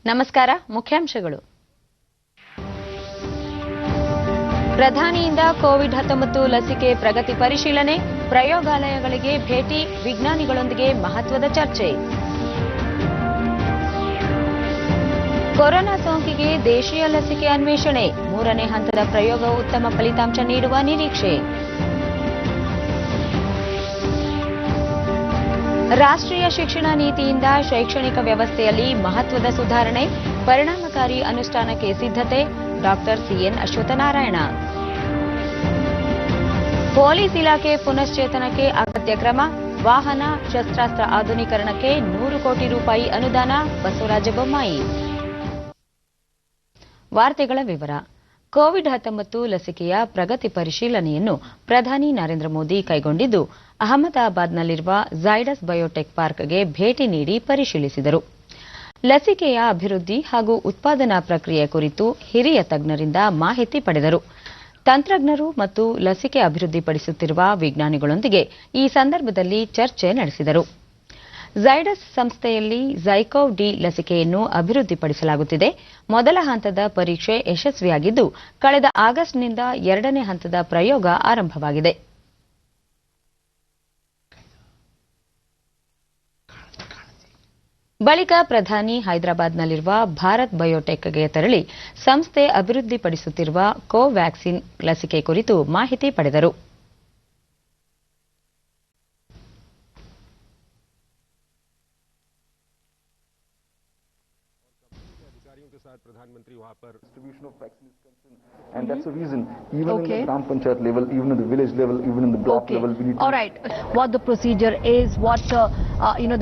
ನಮಸ್ಕಾರ. ಮುಖ್ಯಾಂಶಗಳು. ಪ್ರಧಾನಿಯಿಂದ ಕೋವಿಡ್-19 ಲಸಿಕೆ ಪ್ರಗತಿ ಪರಿಶೀಲನೆ, ಪ್ರಯೋಗಾಲಯಗಳಿಗೆ ಭೇಟಿ, ವಿಜ್ಞಾನಿಗಳೊಂದಿಗೆ ಮಹತ್ವದ ಚರ್ಚೆ. ಕೊರೋನಾ ಸೋಂಕಿಗೆ ದೇಶೀಯ ಲಸಿಕೆ ಅನ್ವೇಷಣೆ, 3ನೇ ಹಂತದ ಪ್ರಯೋಗವು ಉತ್ತಮ ಫಲಿತಾಂಶ ನೀಡುವ ನಿರೀಕ್ಷೆ. ರಾಷ್ಟ್ರೀಯ ಶಿಕ್ಷಣ ನೀತಿಯಿಂದ ಶೈಕ್ಷಣಿಕ ವ್ಯವಸ್ಥೆಯಲ್ಲಿ ಮಹತ್ವದ ಸುಧಾರಣೆ, ಪರಿಣಾಮಕಾರಿ ಅನುಷ್ಠಾನಕ್ಕೆ ಸಿದ್ಧತೆ, ಡಾಕ್ಟರ್ ಸಿಎನ್ ಅಶ್ವತ್ಥನಾರಾಯಣ. ಪೊಲೀಸ್ ಇಲಾಖೆ ಪುನಶ್ಚೇತನಕ್ಕೆ ಅಗತ್ಯ ಕ್ರಮ, ವಾಹನ, ಶಸ್ತ್ರಾಸ್ತ್ರ ಆಧುನೀಕರಣಕ್ಕೆ 100 ಕೋಟಿ ರೂಪಾಯಿ ಅನುದಾನ, ಬಸವರಾಜ ಬೊಮ್ಮಾಯಿ. ವಾರ್ತೆಗಳ ವಿವರ. ಕೋವಿಡ್-19 ಲಸಿಕೆಯ ಪ್ರಗತಿ ಪರಿಶೀಲನೆಯನ್ನು ಪ್ರಧಾನಿ ನರೇಂದ್ರ ಮೋದಿ ಕೈಗೊಂಡಿದ್ದು, ಅಹಮದಾಬಾದ್ನಲ್ಲಿರುವ ಝೈಡಸ್ ಬಯೋಟೆಕ್ ಪಾರ್ಕ್ಗೆ ಭೇಟಿ ನೀಡಿ ಪರಿಶೀಲಿಸಿದರು. ಲಸಿಕೆಯ ಅಭಿವೃದ್ಧಿ ಹಾಗೂ ಉತ್ಪಾದನಾ ಪ್ರಕ್ರಿಯೆ ಕುರಿತು ಹಿರಿಯ ತಜ್ಞರಿಂದ ಮಾಹಿತಿ ಪಡೆದರು. ತಂತ್ರಜ್ಞರು ಮತ್ತು ಲಸಿಕೆ ಅಭಿವೃದ್ಧಿಪಡಿಸುತ್ತಿರುವ ವಿಜ್ಞಾನಿಗಳೊಂದಿಗೆ ಈ ಸಂದರ್ಭದಲ್ಲಿ ಚರ್ಚೆ ನಡೆಸಿದರು. ಝೈಡಸ್ ಸಂಸ್ಥೆಯಲ್ಲಿ ಝೈಕೋವ್ ಡಿ ಲಸಿಕೆಯನ್ನು ಅಭಿವೃದ್ಧಿಪಡಿಸಲಾಗುತ್ತಿದೆ. ಮೊದಲ ಹಂತದ ಪರೀಕ್ಷೆ ಯಶಸ್ವಿಯಾಗಿದ್ದು, ಕಳೆದ ಆಗಸ್ಟ್ನಿಂದ 2ನೇ ಹಂತದ ಪ್ರಯೋಗ ಆರಂಭವಾಗಿದೆ. ಬಳಿಕ ಪ್ರಧಾನಿ ಹೈದರಾಬಾದ್ನಲ್ಲಿರುವ ಭಾರತ್ ಬಯೋಟೆಕ್ಗೆ ತೆರಳಿ ಸಂಸ್ಥೆ ಅಭಿವೃದ್ಧಿಪಡಿಸುತ್ತಿರುವ ಕೋವ್ಯಾಕ್ಸಿನ್ ಲಸಿಕೆ ಕುರಿತು ಮಾಹಿತಿ ಪಡೆದರು. प्रधानमंत्री वहां पर distribution of vaccine is concern and that's the reason even in the gram panchayat level, even in the village level, even in the block level, we need to... All right, what the procedure is, what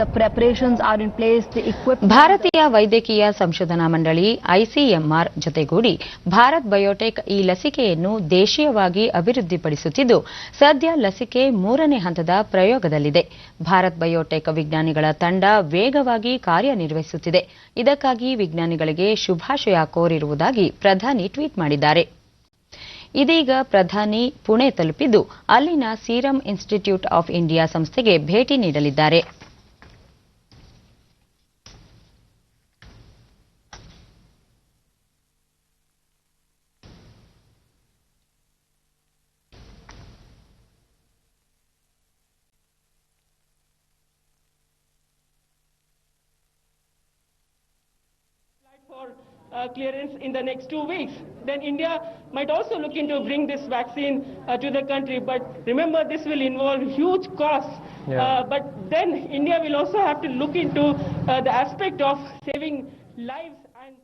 the preparations are in place, the equipment. ಭಾರತೀಯ ವೈದ್ಯಕೀಯ ಸಂಶೋಧನಾ ಮಂಡಳಿ ICMR ಜೊತೆಗೂಡಿ Bharat biotech ಈ ಲಸಿಕೆಯನ್ನು ದೇಶೀಯವಾಗಿ ಅಭಿವೃದ್ಧಿಪಡಿಸುತ್ತಿದ್ದು, ಸದ್ಯ ಲಸಿಕೆ 3ನೇ ಹಂತದ ಪ್ರಯೋಗದಲ್ಲಿದೆ. ಭಾರತ್ ಬಯೋಟೆಕ್ ವಿಜ್ಞಾನಿಗಳ ತಂಡ ವೇಗವಾಗಿ ಕಾರ್ಯನಿರ್ವಹಿಸುತ್ತಿದೆ. ಇದಕ್ಕಾಗಿ ವಿಜ್ಞಾನಿಗಳಿಗೆ ಶುಭಾಶಯ ಕೋರಿರುವುದಾಗಿ ಪ್ರಧಾನಿ ಟ್ವೀಟ್ ಮಾಡಿದ್ದಾರೆ. ಇದೀಗ ಪ್ರಧಾನಿ ಪುಣೆ ತಲುಪಿದ್ದು, ಅಲ್ಲಿನ ಸೀರಂ ಇನ್ಸ್ಟಿಟ್ಯೂಟ್ ಆಫ್ ಇಂಡಿಯಾ ಸಂಸ್ಥೆಗೆ ಭೇಟಿ ನೀಡಲಿದ್ದಾರೆ. Clearance in the next 2 weeks, then India might also look into bring this vaccine to the country. But remember, this will involve huge costs. But then India will also have to look into the aspect of saving lives. And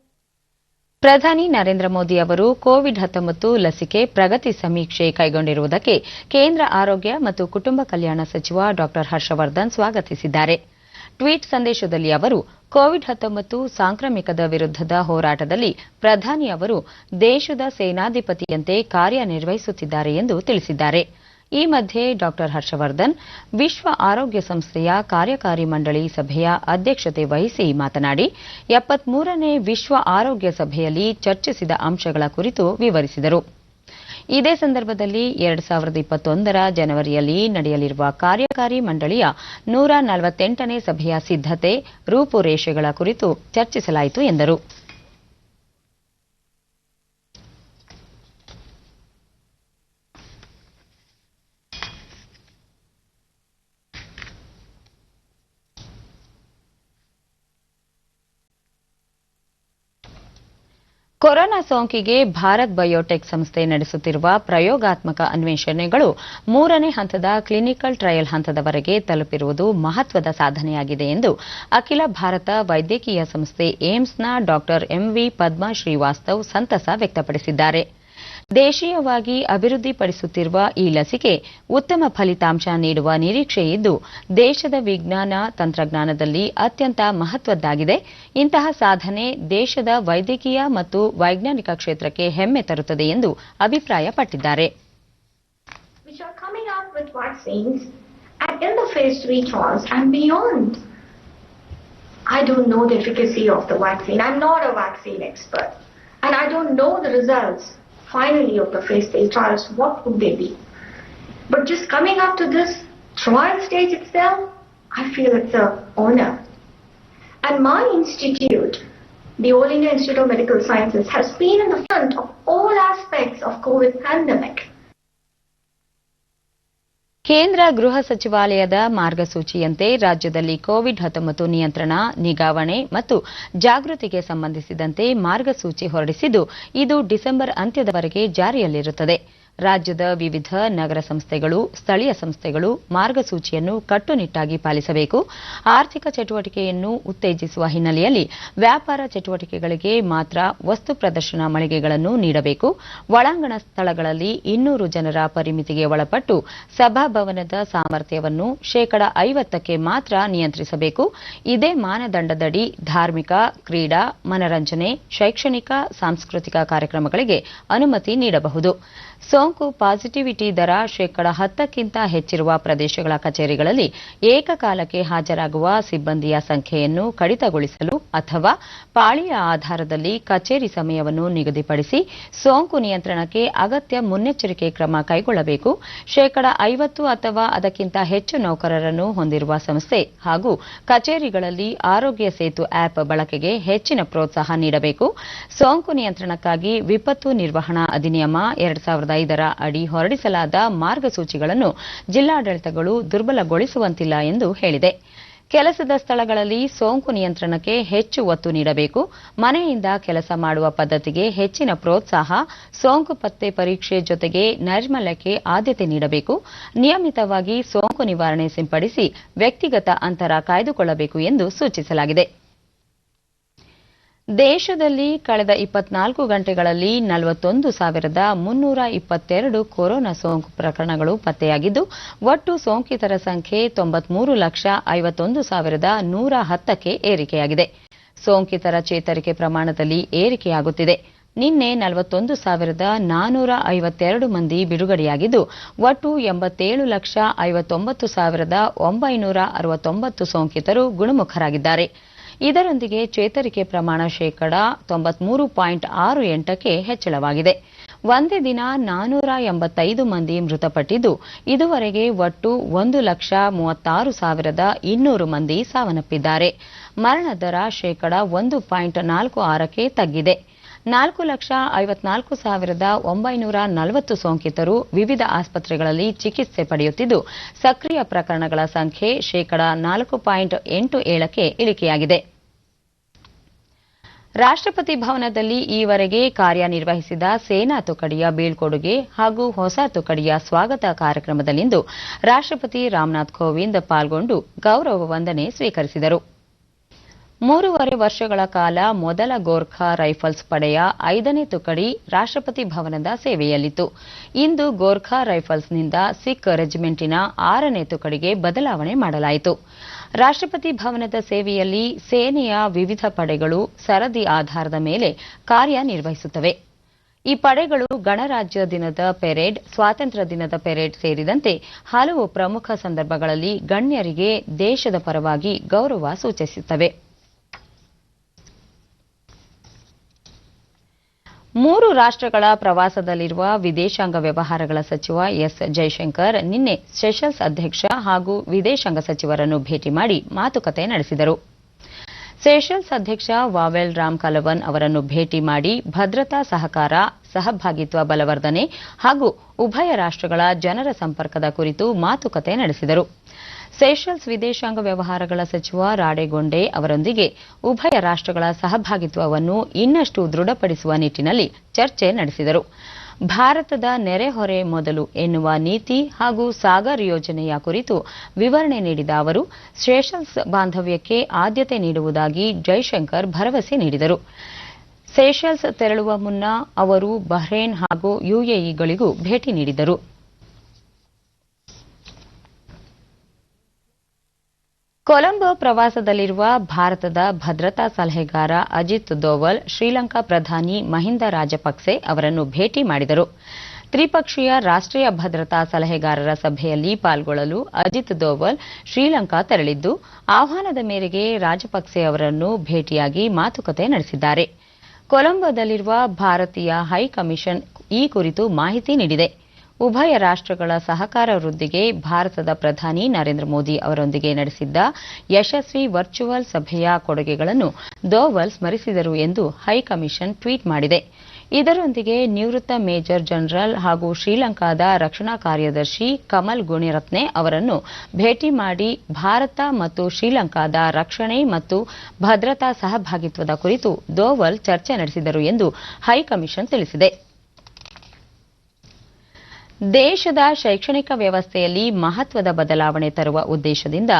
ಪ್ರಧಾನಿ ನರೇಂದ್ರ ಮೋದಿ ಅವರು COVID-19 ಲಸಿಕೆ ಪ್ರಗತಿ ಸಮೀಕ್ಷೆ ಕೈಗೊಂಡಿರುವುದಕ್ಕೆ ಕೇಂದ್ರ ಆರೋಗ್ಯ ಮತ್ತು ಕುಟುಂಬ ಕಲ್ಯಾಣ ಸಚಿವ ಡಾ ಹರ್ಷವರ್ಧನ್ ಸ್ವಾಗತಿಸಿದ್ದಾರೆ. ಟ್ವೀಟ್ ಸಂದೇಶದಲ್ಲಿ ಅವರು ಕೋವಿಡ್-19 ಸಾಂಕ್ರಾಮಿಕದ ವಿರುದ್ಧದ ಹೋರಾಟದಲ್ಲಿ ಪ್ರಧಾನಿ ಅವರು ದೇಶದ ಸೇನಾಧಿಪತಿಯಂತೆ ಕಾರ್ಯನಿರ್ವಹಿಸುತ್ತಿದ್ದಾರೆ ಎಂದು ತಿಳಿಸಿದ್ದಾರೆ. ಈ ಮಧ್ಯೆ ಡಾ ಹರ್ಷವರ್ಧನ್ ವಿಶ್ವ ಆರೋಗ್ಯ ಸಂಸ್ಥೆಯ ಕಾರ್ಯಕಾರಿ ಮಂಡಳಿ ಸಭೆಯ ಅಧ್ಯಕ್ಷತೆ ವಹಿಸಿ ಮಾತನಾಡಿ 73ನೇ ವಿಶ್ವ ಆರೋಗ್ಯ ಸಭೆಯಲ್ಲಿ ಚರ್ಚಿಸಿದ ಅಂಶಗಳ ಕುರಿತು ವಿವರಿಸಿದರು. ಇದೇ ಸಂದರ್ಭದಲ್ಲಿ 2021ರ ಜನವರಿಯಲ್ಲಿ ನಡೆಯಲಿರುವ ಕಾರ್ಯಕಾರಿ ಮಂಡಳಿಯ 148ನೇ ಸಭೆಯ ಸಿದ್ಧತೆ, ರೂಪುರೇಷೆಗಳ ಕುರಿತು ಚರ್ಚಿಸಲಾಯಿತು ಎಂದರು. ಕೊರೋನಾ ಸೋಂಕಿಗೆ ಭಾರತ್ ಬಯೋಟೆಕ್ ಸಂಸ್ಥೆ ನಡೆಸುತ್ತಿರುವ ಪ್ರಯೋಗಾತ್ಮಕ ಅನ್ವೇಷಣೆಗಳು 3ನೇ ಹಂತದ ಕ್ಲಿನಿಕಲ್ ಟ್ರಯಲ್ ಹಂತದವರೆಗೆ ತಲುಪಿರುವುದು ಮಹತ್ವದ ಸಾಧನೆಯಾಗಿದೆ ಎಂದು ಅಖಿಲ ಭಾರತ ವೈದ್ಯಕೀಯ ಸಂಸ್ಥೆ ಏಮ್ಸ್ನ ಡಾ ಎಂವಿ ಪದ್ಮಾ ಶ್ರೀವಾಸ್ತವ್ ಸಂತಸ ವ್ಯಕ್ತಪಡಿಸಿದ್ದಾರೆ. ದೇಶೀಯವಾಗಿ ಅಭಿವೃದ್ಧಿಪಡಿಸುತ್ತಿರುವ ಈ ಲಸಿಕೆ ಉತ್ತಮ ಫಲಿತಾಂಶ ನೀಡುವ ನಿರೀಕ್ಷೆ ಇದ್ದು, ದೇಶದ ವಿಜ್ಞಾನ ತಂತ್ರಜ್ಞಾನದಲ್ಲಿ ಅತ್ಯಂತ ಮಹತ್ವದ್ದಾಗಿದೆ. ಇಂತಹ ಸಾಧನೆ ದೇಶದ ವೈದ್ಯಕೀಯ ಮತ್ತು ವೈಜ್ಞಾನಿಕ ಕ್ಷೇತ್ರಕ್ಕೆ ಹೆಮ್ಮೆ ತರುತ್ತದೆ ಎಂದು ಅಭಿಪ್ರಾಯಪಟ್ಟಿದ್ದಾರೆ. Which are coming up with vaccines and in the phase 3 trials and beyond. I don't know the efficacy of the vaccine. I'm not a vaccine expert. And I don't know the results finally of the phase 3 trials. What would they be? But just coming up to this trial stage itself, I feel it's an honor. And my institute the All India Institute of Medical Sciences has been in the front of all aspects of COVID pandemic. ಕೇಂದ್ರ ಗೃಹ ಸಚಿವಾಲಯದ ಮಾರ್ಗಸೂಚಿಯಂತೆ ರಾಜ್ಯದಲ್ಲಿ COVID-19 ನಿಯಂತ್ರಣ, ನಿಗಾವಣೆ ಮತ್ತು ಜಾಗೃತಿಗೆ ಸಂಬಂಧಿಸಿದಂತೆ ಮಾರ್ಗಸೂಚಿ ಹೊರಡಿಸಿದ್ದು, ಇದು ಡಿಸೆಂಬರ್ ಅಂತ್ಯದವರೆಗೆ ಜಾರಿಯಲ್ಲಿರುತ್ತದೆ. ರಾಜ್ಯದ ವಿವಿಧ ನಗರ ಸಂಸ್ಥೆಗಳು, ಸ್ಥಳೀಯ ಸಂಸ್ಥೆಗಳು ಮಾರ್ಗಸೂಚಿಯನ್ನು ಕಟ್ಟುನಿಟ್ಟಾಗಿ ಪಾಲಿಸಬೇಕು. ಆರ್ಥಿಕ ಚಟುವಟಿಕೆಯನ್ನು ಉತ್ತೇಜಿಸುವ ಹಿನ್ನೆಲೆಯಲ್ಲಿ ವ್ಯಾಪಾರ ಚಟುವಟಿಕೆಗಳಿಗೆ ಮಾತ್ರ ವಸ್ತು ಪ್ರದರ್ಶನ ಮಳಿಗೆಗಳನ್ನು ನೀಡಬೇಕು. ಒಳಾಂಗಣ ಸ್ಥಳಗಳಲ್ಲಿ 200 ಜನರ ಪರಿಮಿತಿಗೆ ಒಳಪಟ್ಟು ಸಭಾಭವನದ ಸಾಮರ್ಥ್ಯವನ್ನು 50%ಕ್ಕೆ ಮಾತ್ರ ನಿಯಂತ್ರಿಸಬೇಕು. ಇದೇ ಮಾನದಂಡದಡಿ ಧಾರ್ಮಿಕ, ಕ್ರೀಡಾ, ಮನರಂಜನೆ, ಶೈಕ್ಷಣಿಕ, ಸಾಂಸ್ಕೃತಿಕ ಕಾರ್ಯಕ್ರಮಗಳಿಗೆ ಅನುಮತಿ ನೀಡಬಹುದು. ಸೋಂಕು ಪಾಸಿಟಿವಿಟಿ ದರ 10%ಕ್ಕಿಂತ ಹೆಚ್ಚಿರುವ ಪ್ರದೇಶಗಳ ಕಚೇರಿಗಳಲ್ಲಿ ಏಕಕಾಲಕ್ಕೆ ಹಾಜರಾಗುವ ಸಿಬ್ಬಂದಿಯ ಸಂಖ್ಯೆಯನ್ನು ಕಡಿತಗೊಳಿಸಲು ಅಥವಾ ಪಾಳಿಯ ಆಧಾರದಲ್ಲಿ ಕಚೇರಿ ಸಮಯವನ್ನು ನಿಗದಿಪಡಿಸಿ ಸೋಂಕು ನಿಯಂತ್ರಣಕ್ಕೆ ಅಗತ್ಯ ಮುನ್ನೆಚ್ಚರಿಕೆ ಕ್ರಮ ಕೈಗೊಳ್ಳಬೇಕು. 50% ಅಥವಾ ಅದಕ್ಕಿಂತ ಹೆಚ್ಚು ನೌಕರರನ್ನು ಹೊಂದಿರುವ ಸಂಸ್ಥೆ ಹಾಗೂ ಕಚೇರಿಗಳಲ್ಲಿ ಆರೋಗ್ಯ ಸೇತು ಆಪ್ ಬಳಕೆಗೆ ಹೆಚ್ಚಿನ ಪ್ರೋತ್ಸಾಹ ನೀಡಬೇಕು. ಸೋಂಕು ನಿಯಂತ್ರಣಕ್ಕಾಗಿ ವಿಪತ್ತು ನಿರ್ವಹಣಾ ಅಧಿನಿಯಮ 2005ರ ಅಡಿ ಹೊರಡಿಸಲಾದ ಮಾರ್ಗಸೂಚಿಗಳನ್ನು ಜಿಲ್ಲಾಡಳಿತಗಳು ದುರ್ಬಲಗೊಳಿಸುವಂತಿಲ್ಲ ಎಂದು ಹೇಳಿದೆ. ಕೆಲಸದ ಸ್ಥಳಗಳಲ್ಲಿ ಸೋಂಕು ನಿಯಂತ್ರಣಕ್ಕೆ ಹೆಚ್ಚು ಒತ್ತು ನೀಡಬೇಕು. ಮನೆಯಿಂದ ಕೆಲಸ ಮಾಡುವ ಪದ್ಧತಿಗೆ ಹೆಚ್ಚಿನ ಪ್ರೋತ್ಸಾಹ, ಸೋಂಕು ಪತ್ತೆ ಪರೀಕ್ಷೆ ಜೊತೆಗೆ ನೈರ್ಮಲ್ಯಕ್ಕೆ ಆದ್ಯತೆ ನೀಡಬೇಕು. ನಿಯಮಿತವಾಗಿ ಸೋಂಕು ನಿವಾರಣೆ ಸಿಂಪಡಿಸಿ ವ್ಯಕ್ತಿಗತ ಅಂತರ ಕಾಯ್ದುಕೊಳ್ಳಬೇಕು ಎಂದು ಸೂಚಿಸಲಾಗಿದೆ. ದೇಶದಲ್ಲಿ ಕಳೆದ 24 ಗಂಟೆಗಳಲ್ಲಿ 41,322 ಕೊರೋನಾ ಸೋಂಕು ಪ್ರಕರಣಗಳು ಪತ್ತೆಯಾಗಿದ್ದು, ಒಟ್ಟು ಸೋಂಕಿತರ ಸಂಖ್ಯೆ 93,51,110ಕ್ಕೆ ಏರಿಕೆಯಾಗಿದೆ. ಸೋಂಕಿತರ ಚೇತರಿಕೆ ಪ್ರಮಾಣದಲ್ಲಿ ಏರಿಕೆಯಾಗುತ್ತಿದೆ. ನಿನ್ನೆ 41,452 ಮಂದಿ ಬಿಡುಗಡೆಯಾಗಿದ್ದು, ಒಟ್ಟು 87,59,969 ಸೋಂಕಿತರು ಗುಣಮುಖರಾಗಿದ್ದಾರೆ. ಇದರೊಂದಿಗೆ ಚೇತರಿಕೆ ಪ್ರಮಾಣ 93.68ಕ್ಕೆ ಹೆಚ್ಚಳವಾಗಿದೆ. ಒಂದೇ ದಿನ 485 ಮಂದಿ ಮೃತಪಟ್ಟಿದ್ದು, ಇದುವರೆಗೆ ಒಟ್ಟು 1,36,200 ಮಂದಿ ಸಾವನ್ನಪ್ಪಿದ್ದಾರೆ. ಮರಣ ದರ 1.46ಕ್ಕೆ ತಗ್ಗಿದೆ. 4,54,940 ಸೋಂಕಿತರು ವಿವಿಧ ಆಸ್ಪತ್ರೆಗಳಲ್ಲಿ ಚಿಕಿತ್ಸೆ ಪಡೆಯುತ್ತಿದ್ದು, ಸಕ್ರಿಯ ಪ್ರಕರಣಗಳ ಸಂಖ್ಯೆ 4.87ಕ್ಕೆ ಇಳಿಕೆಯಾಗಿದೆ. ರಾಷ್ಟ್ರಪತಿ ಭವನದಲ್ಲಿ ಈವರೆಗೆ ಕಾರ್ಯನಿರ್ವಹಿಸಿದ ಸೇನಾ ತುಕಡಿಯ ಬೀಳ್ಕೊಡುಗೆ ಹಾಗೂ ಹೊಸ ತುಕಡಿಯ ಸ್ವಾಗತ ಕಾರ್ಯಕ್ರಮದಲ್ಲಿಂದು ರಾಷ್ಟ್ರಪತಿ ರಾಮನಾಥ್ ಕೋವಿಂದ್ ಪಾಲ್ಗೊಂಡು ಗೌರವ ವಂದನೆ ಸ್ವೀಕರಿಸಿದರು. 3.5 ವರ್ಷಗಳ ಕಾಲ ಮೊದಲ ಗೋರ್ಖಾ ರೈಫಲ್ಸ್ ಪಡೆಯ 5ನೇ ತುಕಡಿ ರಾಷ್ಟ್ರಪತಿ ಭವನದ ಸೇವೆಯಲ್ಲಿತ್ತು. ಇಂದು ಗೋರ್ಖಾ ರೈಫಲ್ಸ್ನಿಂದ ಸಿಖ್ ರೆಜಿಮೆಂಟಿನ 6ನೇ ತುಕಡಿಗೆ ಬದಲಾವಣೆ ಮಾಡಲಾಯಿತು. ರಾಷ್ಟ್ರಪತಿ ಭವನದ ಸೇವೆಯಲ್ಲಿ ಸೇನೆಯ ವಿವಿಧ ಪಡೆಗಳು ಸರದಿ ಆಧಾರದ ಮೇಲೆ ಕಾರ್ಯನಿರ್ವಹಿಸುತ್ತವೆ. ಈ ಪಡೆಗಳು ಗಣರಾಜ್ಯ ದಿನದ ಪೆರೇಡ್, ಸ್ವಾತಂತ್ರ್ಯ ದಿನದ ಪೆರೇಡ್ ಸೇರಿದಂತೆ ಹಲವು ಪ್ರಮುಖ ಸಂದರ್ಭಗಳಲ್ಲಿ ಗಣ್ಯರಿಗೆ ದೇಶದ ಪರವಾಗಿ ಗೌರವ ಸೂಚಿಸುತ್ತವೆ. 3 ರಾಷ್ಟ್ರಗಳ ಪ್ರವಾಸದಲ್ಲಿರುವ ವಿದೇಶಾಂಗ ವ್ಯವಹಾರಗಳ ಸಚಿವ ಎಸ್ ಜೈಶಂಕರ್ ನಿನ್ನೆ ಸೆಷಲ್ಸ್ ಅಧ್ಯಕ್ಷ ಹಾಗೂ ವಿದೇಶಾಂಗ ಸಚಿವರನ್ನು ಭೇಟಿ ಮಾಡಿ ಮಾತುಕತೆ ನಡೆಸಿದರು. ಸೆಷಲ್ಸ್ ಅಧ್ಯಕ್ಷ ವಾವೆಲ್ ರಾಮ್ ಕಲವನ್ ಅವರನ್ನು ಭೇಟಿ ಮಾಡಿ ಭದ್ರತಾ ಸಹಕಾರ, ಸಹಭಾಗಿತ್ವ ಬಲವರ್ಧನೆ ಹಾಗೂ ಉಭಯ ರಾಷ್ಟ್ರಗಳ ಜನರ ಸಂಪರ್ಕದ ಕುರಿತು ಮಾತುಕತೆ ನಡೆಸಿದರು. ಸೆಷಲ್ಸ್ ವಿದೇಶಾಂಗ ವ್ಯವಹಾರಗಳ ಸಚಿವ ರಾಡೆಗೊಂಡೆ ಅವರೊಂದಿಗೆ ಉಭಯ ರಾಷ್ಟ್ರಗಳ ಸಹಭಾಗಿತ್ವವನ್ನು ಇನ್ನಷ್ಟು ದೃಢಪಡಿಸುವ ನಿಟ್ಟಿನಲ್ಲಿ ಚರ್ಚೆ ನಡೆಸಿದರು. ಭಾರತದ ನೆರೆಹೊರೆ ಮೊದಲು ಎನ್ನುವ ನೀತಿ ಹಾಗೂ ಸಾಗರ್ ಯೋಜನೆಯ ಕುರಿತು ವಿವರಣೆ ನೀಡಿದ ಅವರು ಸೆಷಲ್ಸ್ ಬಾಂಧವ್ಯಕ್ಕೆ ಆದ್ಯತೆ ನೀಡುವುದಾಗಿ ಜೈಶಂಕರ್ ಭರವಸೆ ನೀಡಿದರು. ಸೆಷಲ್ಸ್ ತೆರಳುವ ಮುನ್ನ ಅವರು ಬಹ್ರೇನ್ ಹಾಗೂ ಯುಎಇಗಳಿಗೂ ಭೇಟಿ ನೀಡಿದರು. ಕೊಲಂಬೋ ಪ್ರವಾಸದಲ್ಲಿರುವ ಭಾರತದ ಭದ್ರತಾ ಸಲಹೆಗಾರ ಅಜಿತ್ ದೋವಲ್ ಶ್ರೀಲಂಕಾ ಪ್ರಧಾನಿ ಮಹಿಂದ ರಾಜಪಕ್ಸೆ ಅವರನ್ನು ಭೇಟಿ ಮಾಡಿದರು. ತ್ರಿಪಕ್ಷೀಯ ರಾಷ್ಟ್ರೀಯ ಭದ್ರತಾ ಸಲಹೆಗಾರರ ಸಭೆಯಲ್ಲಿ ಪಾಲ್ಗೊಳ್ಳಲು ಅಜಿತ್ ದೋವಲ್ ಶ್ರೀಲಂಕಾ ತೆರಳಿದ್ದು, ಆಹ್ವಾನದ ಮೇರೆಗೆ ರಾಜಪಕ್ಸೆ ಅವರನ್ನು ಭೇಟಿಯಾಗಿ ಮಾತುಕತೆ ನಡೆಸಿದ್ದಾರೆ. ಕೊಲಂಬೋದಲ್ಲಿರುವ ಭಾರತೀಯ ಹೈಕಮಿಷನ್ ಈ ಕುರಿತು ಮಾಹಿತಿ ನೀಡಿದೆ. ಉಭಯ ರಾಷ್ಟ್ರಗಳ ಸಹಕಾರ ವೃದ್ಧಿಗೆ ಭಾರತದ ಪ್ರಧಾನಿ ನರೇಂದ್ರ ಮೋದಿ ಅವರೊಂದಿಗೆ ನಡೆಸಿದ್ದ ಯಶಸ್ವಿ ವರ್ಚುವಲ್ ಸಭೆಯ ಕೊಡುಗೆಗಳನ್ನು ದೋವಲ್ ಸ್ಮರಿಸಿದರು ಎಂದು ಹೈಕಮಿಷನ್ ಟ್ವೀಟ್ ಮಾಡಿದೆ. ಇದರೊಂದಿಗೆ ನಿವೃತ್ತ ಮೇಜರ್ ಜನರಲ್ ಹಾಗೂ ಶ್ರೀಲಂಕಾದ ರಕ್ಷಣಾ ಕಾರ್ಯದರ್ಶಿ ಕಮಲ್ ಗುಣಿರತ್ನೆ ಅವರನ್ನು ಭೇಟಿ ಮಾಡಿ ಭಾರತ ಮತ್ತು ಶ್ರೀಲಂಕಾದ ರಕ್ಷಣೆ ಮತ್ತು ಭದ್ರತಾ ಸಹಭಾಗಿತ್ವದ ಕುರಿತು ದೋವಲ್ ಚರ್ಚೆ ನಡೆಸಿದರು ಎಂದು ಹೈಕಮಿಷನ್ ತಿಳಿಸಿದೆ. ದೇಶದ ಶೈಕ್ಷಣಿಕ ವ್ಯವಸ್ಥೆಯಲ್ಲಿ ಮಹತ್ವದ ಬದಲಾವಣೆ ತರುವ ಉದ್ದೇಶದಿಂದ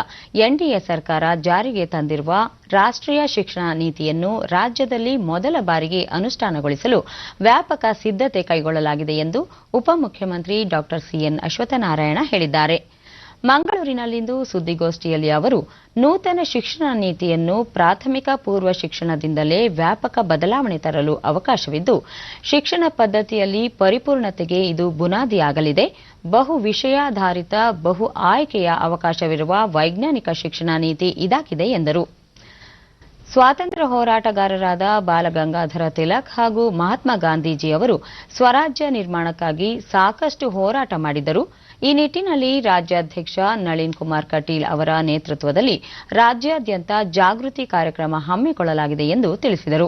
ಎನ್ಡಿಎ ಸರ್ಕಾರ ಜಾರಿಗೆ ತಂದಿರುವ ರಾಷ್ಟ್ರೀಯ ಶಿಕ್ಷಣ ನೀತಿಯನ್ನು ರಾಜ್ಯದಲ್ಲಿ ಮೊದಲ ಬಾರಿಗೆ ಅನುಷ್ಠಾನಗೊಳಿಸಲು ವ್ಯಾಪಕ ಸಿದ್ಧತೆ ಕೈಗೊಳ್ಳಲಾಗಿದೆ ಎಂದು ಉಪಮುಖ್ಯಮಂತ್ರಿ ಡಾ ಸಿಎನ್ ಅಶ್ವತ್ಥನಾರಾಯಣ ಹೇಳಿದ್ದಾರೆ. ಮಂಗಳೂರಿನಲ್ಲಿಂದು ಸುದ್ದಿಗೋಷ್ಠಿಯಲ್ಲಿ ಅವರು ನೂತನ ಶಿಕ್ಷಣ ನೀತಿಯನ್ನು ಪ್ರಾಥಮಿಕ ಪೂರ್ವ ಶಿಕ್ಷಣದಿಂದಲೇ ವ್ಯಾಪಕ ಬದಲಾವಣೆ ತರಲು ಅವಕಾಶವಿದ್ದು, ಶಿಕ್ಷಣ ಪದ್ಧತಿಯಲ್ಲಿ ಪರಿಪೂರ್ಣತೆಗೆ ಇದು ಬುನಾದಿಯಾಗಲಿದೆ. ಬಹು ವಿಷಯಾಧಾರಿತ ಬಹು ಆಯ್ಕೆಯ ಅವಕಾಶವಿರುವ ವೈಜ್ಞಾನಿಕ ಶಿಕ್ಷಣ ನೀತಿ ಇದಾಗಿದೆ ಎಂದರು. ಸ್ವಾತಂತ್ರ್ಯ ಹೋರಾಟಗಾರರಾದ ಬಾಲಗಂಗಾಧರ ತಿಲಕ್ ಹಾಗೂ ಮಹಾತ್ಮ ಗಾಂಧೀಜಿ ಅವರು ಸ್ವರಾಜ್ಯ ನಿರ್ಮಾಣಕ್ಕಾಗಿ ಸಾಕಷ್ಟು ಹೋರಾಟ ಮಾಡಿದ್ದರು. ಈ ನಿಟ್ಟಿನಲ್ಲಿ ರಾಜ್ಯಾಧ್ಯಕ್ಷ ನಳಿನ್ ಕುಮಾರ್ ಕಟೀಲ್ ಅವರ ನೇತೃತ್ವದಲ್ಲಿ ರಾಜ್ಯಾದ್ಯಂತ ಜಾಗೃತಿ ಕಾರ್ಯಕ್ರಮ ಹಮ್ಮಿಕೊಳ್ಳಲಾಗಿದೆ ಎಂದು ತಿಳಿಸಿದರು.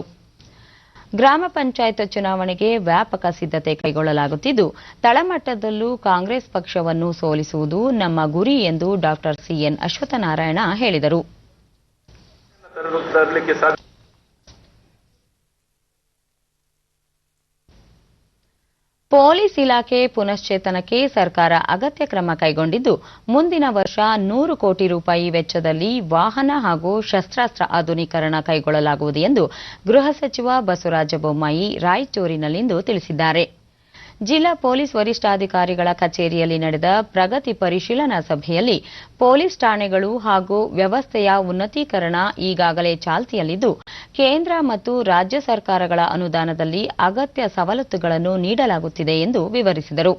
ಗ್ರಾಮ ಪಂಚಾಯತ್ ಚುನಾವಣೆಗೆ ವ್ಯಾಪಕ ಸಿದ್ಧತೆ ಕೈಗೊಳ್ಳಲಾಗುತ್ತಿದ್ದು, ತಳಮಟ್ಟದಲ್ಲೂ ಕಾಂಗ್ರೆಸ್ ಪಕ್ಷವನ್ನು ಸೋಲಿಸುವುದು ನಮ್ಮ ಗುರಿ ಎಂದು ಡಾ ಸಿಎನ್ ಅಶ್ವತ್ಥನಾರಾಯಣ ಹೇಳಿದರು. ಪೊಲೀಸ್ ಇಲಾಖೆ ಪುನಶ್ಚೇತನಕ್ಕೆ ಸರ್ಕಾರ ಅಗತ್ಯ ಕ್ರಮ ಕೈಗೊಂಡಿದ್ದು, ಮುಂದಿನ ವರ್ಷ 100 ಕೋಟಿ ರೂಪಾಯಿ ವೆಚ್ಚದಲ್ಲಿ ವಾಹನ ಹಾಗೂ ಶಸ್ತ್ರಾಸ್ತ್ರ ಆಧುನೀಕರಣ ಕೈಗೊಳ್ಳಲಾಗುವುದು ಎಂದು ಗೃಹ ಸಚಿವ ಬಸವರಾಜ ಬೊಮ್ಮಾಯಿ ರಾಯಚೂರಿನಲ್ಲಿಂದು ತಿಳಿಸಿದ್ದಾರೆ. ಜಿಲ್ಲಾ ಪೊಲೀಸ್ ವರಿಷ್ಠಾಧಿಕಾರಿಗಳ ಕಚೇರಿಯಲ್ಲಿ ನಡೆದ ಪ್ರಗತಿ ಪರಿಶೀಲನಾ ಸಭೆಯಲ್ಲಿ ಪೊಲೀಸ್ ಠಾಣೆಗಳು ಹಾಗೂ ವ್ಯವಸ್ಥೆಯ ಉನ್ನತೀಕರಣ ಈಗಾಗಲೇ ಚಾಲ್ತಿಯಲ್ಲಿದ್ದು, ಕೇಂದ್ರ ಮತ್ತು ರಾಜ್ಯ ಸರ್ಕಾರಗಳ ಅನುದಾನದಲ್ಲಿ ಅಗತ್ಯ ಸವಲತ್ತುಗಳನ್ನು ನೀಡಲಾಗುತ್ತಿದೆ ಎಂದು ವಿವರಿಸಿದರು.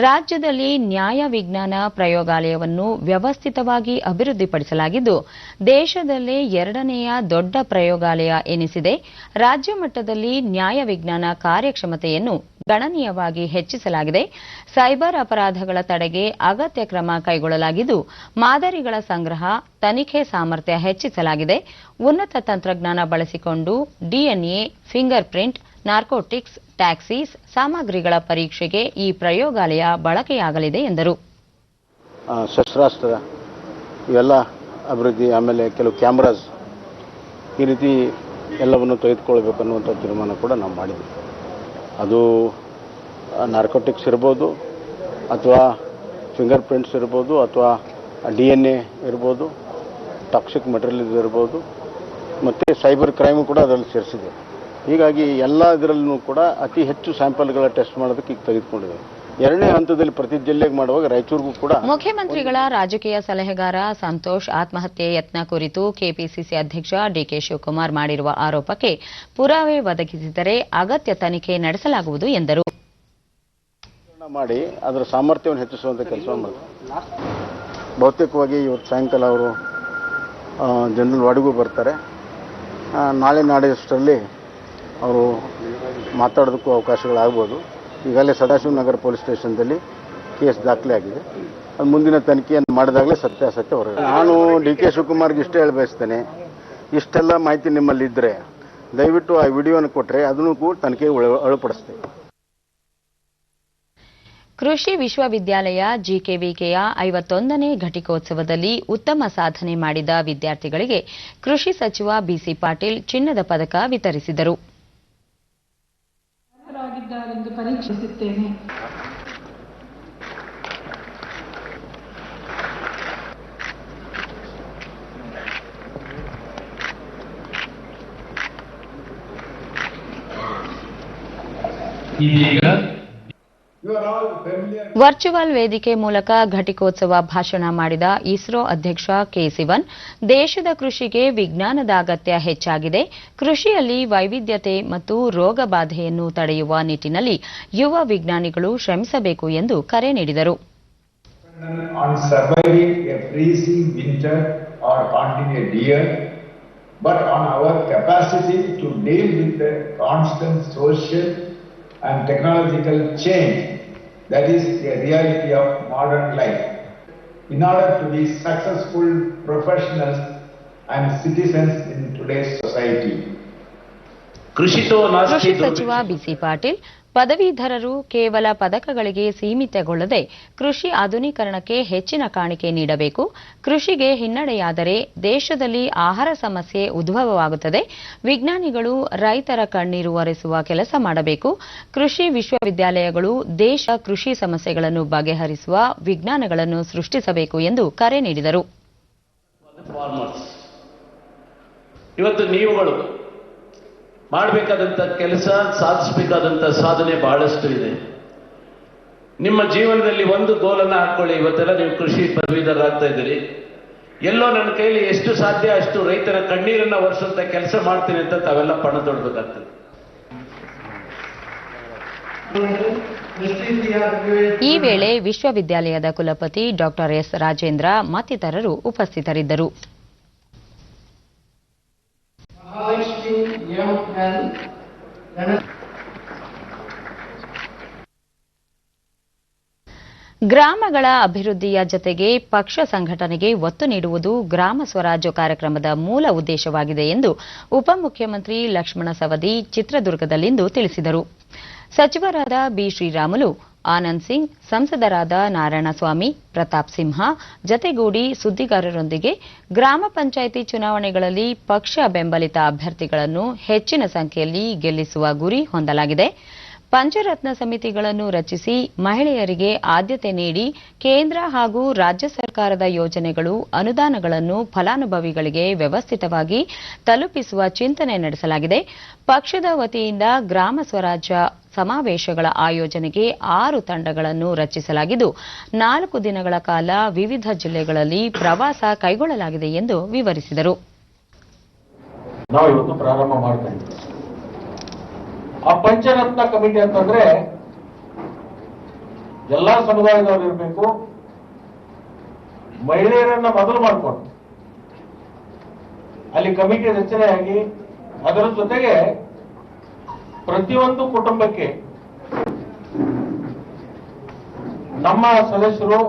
ರಾಜ್ಯದಲ್ಲಿ ನ್ಯಾಯ ವಿಜ್ಞಾನ ಪ್ರಯೋಗಾಲಯವನ್ನು ವ್ಯವಸ್ಥಿತವಾಗಿ ಅಭಿವೃದ್ಧಿಪಡಿಸಲಾಗಿದ್ದು, ದೇಶದಲ್ಲೇ 2ನೆಯ ದೊಡ್ಡ ಪ್ರಯೋಗಾಲಯ ಎನಿಸಿದೆ. ರಾಜ್ಯ ಮಟ್ಟದಲ್ಲಿ ನ್ಯಾಯ ವಿಜ್ಞಾನ ಕಾರ್ಯಕ್ಷಮತೆಯನ್ನು ಗಣನೀಯವಾಗಿ ಹೆಚ್ಚಿಸಲಾಗಿದೆ. ಸೈಬರ್ ಅಪರಾಧಗಳ ತಡೆಗೆ ಅಗತ್ಯ ಕ್ರಮ ಕೈಗೊಳ್ಳಲಾಗಿದ್ದು, ಮಾದರಿಗಳ ಸಂಗ್ರಹ, ತನಿಖೆ ಸಾಮರ್ಥ್ಯ ಹೆಚ್ಚಿಸಲಾಗಿದೆ. ಉನ್ನತ ತಂತ್ರಜ್ಞಾನ ಬಳಸಿಕೊಂಡು DNA, finger print, narcotics, taxis ಸಾಮಗ್ರಿಗಳ ಪರೀಕ್ಷೆಗೆ ಈ ಪ್ರಯೋಗಾಲಯ ಬಳಕೆಯಾಗಲಿದೆ ಎಂದರು. ಶಸ್ತ್ರಾಸ್ತ್ರ ಇವೆಲ್ಲ ಅಭಿವೃದ್ಧಿ, ಆಮೇಲೆ ಕೆಲವು ಕ್ಯಾಮ್ರಾಸ್, ಈ ರೀತಿ ಎಲ್ಲವನ್ನು ತೆಗೆದುಕೊಳ್ಬೇಕು ಅನ್ನುವಂಥ ತೀರ್ಮಾನ ಕೂಡ ನಾವು ಮಾಡಿದ್ವಿ. ಅದು ನಾರ್ಕೋಟಿಕ್ಸ್ ಇರ್ಬೋದು, ಅಥವಾ ಫಿಂಗರ್ ಪ್ರಿಂಟ್ಸ್ ಇರ್ಬೋದು, ಅಥವಾ DNA ಇರ್ಬೋದು, ಟಾಕ್ಸಿಕ್ ಮೆಟೀರಿಯಲ್ ಇರ್ಬೋದು, ಮತ್ತು ಸೈಬರ್ ಕ್ರೈಮು ಕೂಡ ಅದರಲ್ಲಿ ಸೇರಿಸಿದೆ. ಹೀಗಾಗಿ ಎಲ್ಲ ಇದರಲ್ಲೂ ಕೂಡ ಅತಿ ಹೆಚ್ಚು ಸ್ಯಾಂಪಲ್ಗಳ ಟೆಸ್ಟ್ ಮಾಡೋದಕ್ಕೆ ಈಗ ತೆಗೆದುಕೊಂಡಿದೆ. 2ನೇ ಹಂತದಲ್ಲಿ ಪ್ರತಿ ಜಿಲ್ಲೆಗೆ ಮಾಡುವಾಗ ರಾಯಚೂರಿಗೂ ಕೂಡ. ಮುಖ್ಯಮಂತ್ರಿಗಳ ರಾಜಕೀಯ ಸಲಹೆಗಾರ ಸಂತೋಷ್ ಆತ್ಮಹತ್ಯೆ ಯತ್ನ ಕುರಿತು ಕೆಪಿಸಿಸಿ ಅಧ್ಯಕ್ಷ ಡಿಕೆ ಶಿವಕುಮಾರ್ ಮಾಡಿರುವ ಆರೋಪಕ್ಕೆ ಪುರಾವೆ ಒದಗಿಸಿದರೆ ಅಗತ್ಯ ತನಿಖೆ ನಡೆಸಲಾಗುವುದು ಎಂದರು. ಮಾಡಿ ಅದರ ಸಾಮರ್ಥ್ಯವನ್ನು ಹೆಚ್ಚಿಸುವಂಥ ಕೆಲಸ ಮಾಡ್ತಾರೆ. ಬಹುತೇಕವಾಗಿ ಇವತ್ತು ಸಾಯಂಕಾಲ ಅವರು ಜನರಲ್ ವಾರ್ಡ್ಗೂ ಬರ್ತಾರೆ. ನಾಳೆ ನಾಡಿದ್ದಷ್ಟರಲ್ಲಿ ಅವರು ಮಾತಾಡೋದಕ್ಕೂ ಅವಕಾಶಗಳಾಗ್ಬೋದು. ಈಗಾಗಲೇ ಸದಾಶಿವನಗರ ಪೊಲೀಸ್ ಸ್ಟೇಷನ್ದಲ್ಲಿ ಕೇಸ್ ದಾಖಲೆ ಆಗಿದೆ. ಅದು ಮುಂದಿನ ತನಿಖೆಯನ್ನು ಮಾಡಿದಾಗಲೇ ಸತ್ಯಾಸತ್ಯ ಹೊರಗೆ. ನಾನು ಡಿಕೆ ಶಿವಕುಮಾರ್ಗೆ ಇಷ್ಟೇ ಹೇಳಿ ಬಯಸ್ತೇನೆ, ಇಷ್ಟೆಲ್ಲ ಮಾಹಿತಿ ನಿಮ್ಮಲ್ಲಿ ಇದ್ದರೆ ದಯವಿಟ್ಟು ಆ ವಿಡಿಯೋನ ಕೊಟ್ಟರೆ ಅದನ್ನು ಕೂಡ ತನಿಖೆಗೆ ಒಳಪಡಿಸ್ತೇವೆ. ಕೃಷಿ ವಿಶ್ವವಿದ್ಯಾಲಯ ಜಿಕೆವಿಕೆಯ 51ನೇ ಘಟಿಕೋತ್ಸವದಲ್ಲಿ ಉತ್ತಮ ಸಾಧನೆ ಮಾಡಿದ ವಿದ್ಯಾರ್ಥಿಗಳಿಗೆ ಕೃಷಿ ಸಚಿವ ಬಿಸಿ ಪಾಟೀಲ್ ಚಿನ್ನದ ಪದಕ ವಿತರಿಸಿದರು. ಪರೀಕ್ಷಿಸುತ್ತೇನೆ. ವರ್ಚುವಲ್ ವೇದಿಕೆ ಮೂಲಕ ಘಟಿಕೋತ್ಸವ ಭಾಷಣ ಮಾಡಿದ ಇಸ್ರೋ ಅಧ್ಯಕ್ಷ ಕೆ ಸಿವನ್, ದೇಶದ ಕೃಷಿಗೆ ವಿಜ್ಞಾನದ ಅಗತ್ಯ ಹೆಚ್ಚಾಗಿದೆ. ಕೃಷಿಯಲ್ಲಿ ವೈವಿಧ್ಯತೆ ಮತ್ತು ರೋಗ ಬಾಧೆಯನ್ನು ತಡೆಯುವ ನಿಟ್ಟಿನಲ್ಲಿ ಯುವ ವಿಜ್ಞಾನಿಗಳು ಶ್ರಮಿಸಬೇಕು ಎಂದು ಕರೆ ನೀಡಿದರು. and technological change That is a reality of modern life. In order to be successful professionals and citizens in today's society. ಕೃಷಿ ಸಚಿವ ಬಿಸಿ ಪಾಟೀಲ್ ಪದವೀಧರರು ಕೇವಲ ಪದಕಗಳಿಗೆ ಸೀಮಿತಗೊಳ್ಳದೆ ಕೃಷಿ ಆಧುನೀಕರಣಕ್ಕೆ ಹೆಚ್ಚಿನ ಕಾಣಿಕೆ ನೀಡಬೇಕು. ಕೃಷಿಗೆ ಹಿನ್ನಡೆಯಾದರೆ ದೇಶದಲ್ಲಿ ಆಹಾರ ಸಮಸ್ಯೆ ಉದ್ಭವವಾಗುತ್ತದೆ. ವಿಜ್ಞಾನಿಗಳು ರೈತರ ಕಣ್ಣೀರು ಒರೆಸುವ ಕೆಲಸ ಮಾಡಬೇಕು. ಕೃಷಿ ವಿಶ್ವವಿದ್ಯಾಲಯಗಳು ದೇಶ ಕೃಷಿ ಸಮಸ್ಯೆಗಳನ್ನು ಬಗೆಹರಿಸುವ ವಿಜ್ಞಾನಗಳನ್ನು ಸೃಷ್ಟಿಸಬೇಕು ಎಂದು ಕರೆ ನೀಡಿದರು. ಇವತ್ತು ನೀವುಗಳು ಮಾಡಬೇಕಾದಂಥ ಕೆಲಸ, ಸಾಧಿಸಬೇಕಾದಂಥ ಸಾಧನೆ ಬಹಳಷ್ಟು ಇದೆ. ನಿಮ್ಮ ಜೀವನದಲ್ಲಿ ಒಂದು ಗೋಲನ್ನು ಹಾಕೊಳ್ಳಿ. ಇವತ್ತೆಲ್ಲ ನೀವು ಕೃಷಿ ಪದವೀಧರರಾಗ್ತಾ ಇದ್ದೀರಿ. ಎಲ್ಲೋ ನನ್ನ ಕೈಲಿ ಎಷ್ಟು ಸಾಧ್ಯ ಅಷ್ಟು ರೈತರ ಕಣ್ಣೀರನ್ನು ಒರೆಸುವಂತ ಕೆಲಸ ಮಾಡ್ತೀನಿ ಅಂತ ತಾವೆಲ್ಲ ಪಣ ತೊಡಬೇಕಾಗ್ತದೆ. ಈ ವೇಳೆ ವಿಶ್ವವಿದ್ಯಾಲಯದ ಕುಲಪತಿ ಡಾಕ್ಟರ್ ಎಸ್ ರಾಜೇಂದ್ರ ಮತ್ತಿತರರು ಉಪಸ್ಥಿತರಿದ್ದರು. ಗ್ರಾಮಗಳ ಅಭಿವೃದ್ಧಿಯ ಜತೆಗೆ ಪಕ್ಷ ಸಂಘಟನೆಗೆ ಒತ್ತು ನೀಡುವುದು ಗ್ರಾಮ ಸ್ವರಾಜ್ಯ ಕಾರ್ಯಕ್ರಮದ ಮೂಲ ಉದ್ದೇಶವಾಗಿದೆ ಎಂದು ಉಪಮುಖ್ಯಮಂತ್ರಿ ಲಕ್ಷ್ಮಣ ಸವದಿ ಚಿತ್ರದುರ್ಗದಲ್ಲಿಂದು ತಿಳಿಸಿದರು. ಸಚಿವರಾದ ಬಿ ಶ್ರೀರಾಮುಲು, ಆನಂದ್ ಸಿಂಗ್, ಸಂಸದರಾದ ನಾರಾಯಣಸ್ವಾಮಿ, ಪ್ರತಾಪ್ ಸಿಂಹ ಜತೆಗೂಡಿ ಸುದ್ದಿಗಾರರೊಂದಿಗೆ ಗ್ರಾಮ ಪಂಚಾಯಿತಿ ಚುನಾವಣೆಗಳಲ್ಲಿ ಪಕ್ಷ ಬೆಂಬಲಿತ ಅಭ್ಯರ್ಥಿಗಳನ್ನು ಹೆಚ್ಚಿನ ಸಂಖ್ಯೆಯಲ್ಲಿ ಗೆಲ್ಲಿಸುವ ಗುರಿ ಹೊಂದಲಾಗಿದೆ. ಪಂಚರತ್ನ ಸಮಿತಿಗಳನ್ನು ರಚಿಸಿ ಮಹಿಳೆಯರಿಗೆ ಆದ್ಯತೆ ನೀಡಿ ಕೇಂದ್ರ ಹಾಗೂ ರಾಜ್ಯ ಸರ್ಕಾರದ ಯೋಜನೆಗಳು, ಅನುದಾನಗಳನ್ನು ಫಲಾನುಭವಿಗಳಿಗೆ ವ್ಯವಸ್ಥಿತವಾಗಿ ತಲುಪಿಸುವ ಚಿಂತನೆ ನಡೆಸಲಾಗಿದೆ. ಪಕ್ಷದ ವತಿಯಿಂದ ಗ್ರಾಮ ಸ್ವರಾಜ್ಯ ಸಮಾವೇಶಗಳ ಆಯೋಜನೆಗೆ 6 ತಂಡಗಳನ್ನು ರಚಿಸಲಾಗಿದ್ದು 4 ದಿನಗಳ ಕಾಲ ವಿವಿಧ ಜಿಲ್ಲೆಗಳಲ್ಲಿ ಪ್ರವಾಸ ಕೈಗೊಳ್ಳಲಾಗಿದೆ ಎಂದು ವಿವರಿಸಿದರು. ನಾವು ಇವತ್ತು ಪ್ರಾರಂಭ ಮಾಡ್ತಾ ಇದ್ದೀವಿ. ಆ ಪಂಚರತ್ನ ಕಮಿಟಿ ಅಂತಂದ್ರೆ ಎಲ್ಲಾ ಸಮುದಾಯದವರು ಇರಬೇಕು. ಮಹಿಳೆಯರನ್ನ ಮೊದಲು ಮಾಡಿಕೊಂಡು ಅಲ್ಲಿ ಕಮಿಟಿ ರಚನೆಯಾಗಿ ಅದರ ಜೊತೆಗೆ ಪ್ರತಿಯೊಂದು ಕುಟುಂಬಕ್ಕೆ ನಮ್ಮ ಸದಸ್ಯರು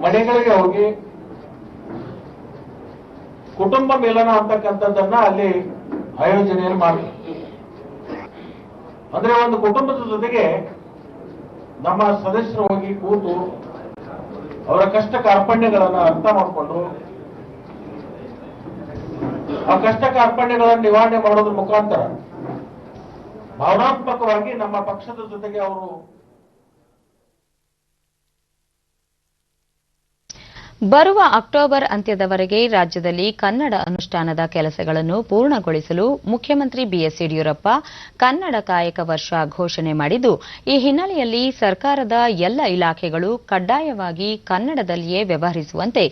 ಮನೆಗಳಿಗೆ ಹೋಗಿ ಕುಟುಂಬ ಮಿಲನ ಅಂತಕ್ಕಂಥದ್ದನ್ನ ಅಲ್ಲಿ ಆಯೋಜನೆಯಲ್ಲಿ ಮಾಡಿ, ಅಂದ್ರೆ ಒಂದು ಕುಟುಂಬದ ಜೊತೆಗೆ ನಮ್ಮ ಸದಸ್ಯರು ಹೋಗಿ ಕೂತು ಅವರ ಕಷ್ಟ ಕಾರ್ಪಣ್ಯಗಳನ್ನ ಅರ್ಥ ಮಾಡಿಕೊಂಡು ಆ ಕಷ್ಟ ಕಾರ್ಪಣ್ಯಗಳನ್ನು ನಿವಾರಣೆ ಮಾಡೋದ್ರ ಮುಖಾಂತರ ಭಾವನಾತ್ಮಕವಾಗಿ ನಮ್ಮ ಪಕ್ಷದ ಜೊತೆಗೆ ಅವರು ಬರುವ ಅಕ್ಟೋಬರ್ ಅಂತ್ಯದವರೆಗೆ ರಾಜ್ಯದಲ್ಲಿ ಕನ್ನಡ ಅನುಷ್ಠಾನದ ಕೆಲಸಗಳನ್ನು ಪೂರ್ಣಗೊಳಿಸಲು ಮುಖ್ಯಮಂತ್ರಿ ಬಿಎಸ್ ಯಡಿಯೂರಪ್ಪ ಕನ್ನಡ ಕಾಯಕ ವರ್ಷ ಘೋಷಣೆ ಮಾಡಿದ್ದು, ಈ ಹಿನ್ನೆಲೆಯಲ್ಲಿ ಸರ್ಕಾರದ ಎಲ್ಲ ಇಲಾಖೆಗಳು ಕಡ್ಡಾಯವಾಗಿ ಕನ್ನಡದಲ್ಲಿಯೇ ವ್ಯವಹರಿಸುವಂತೆ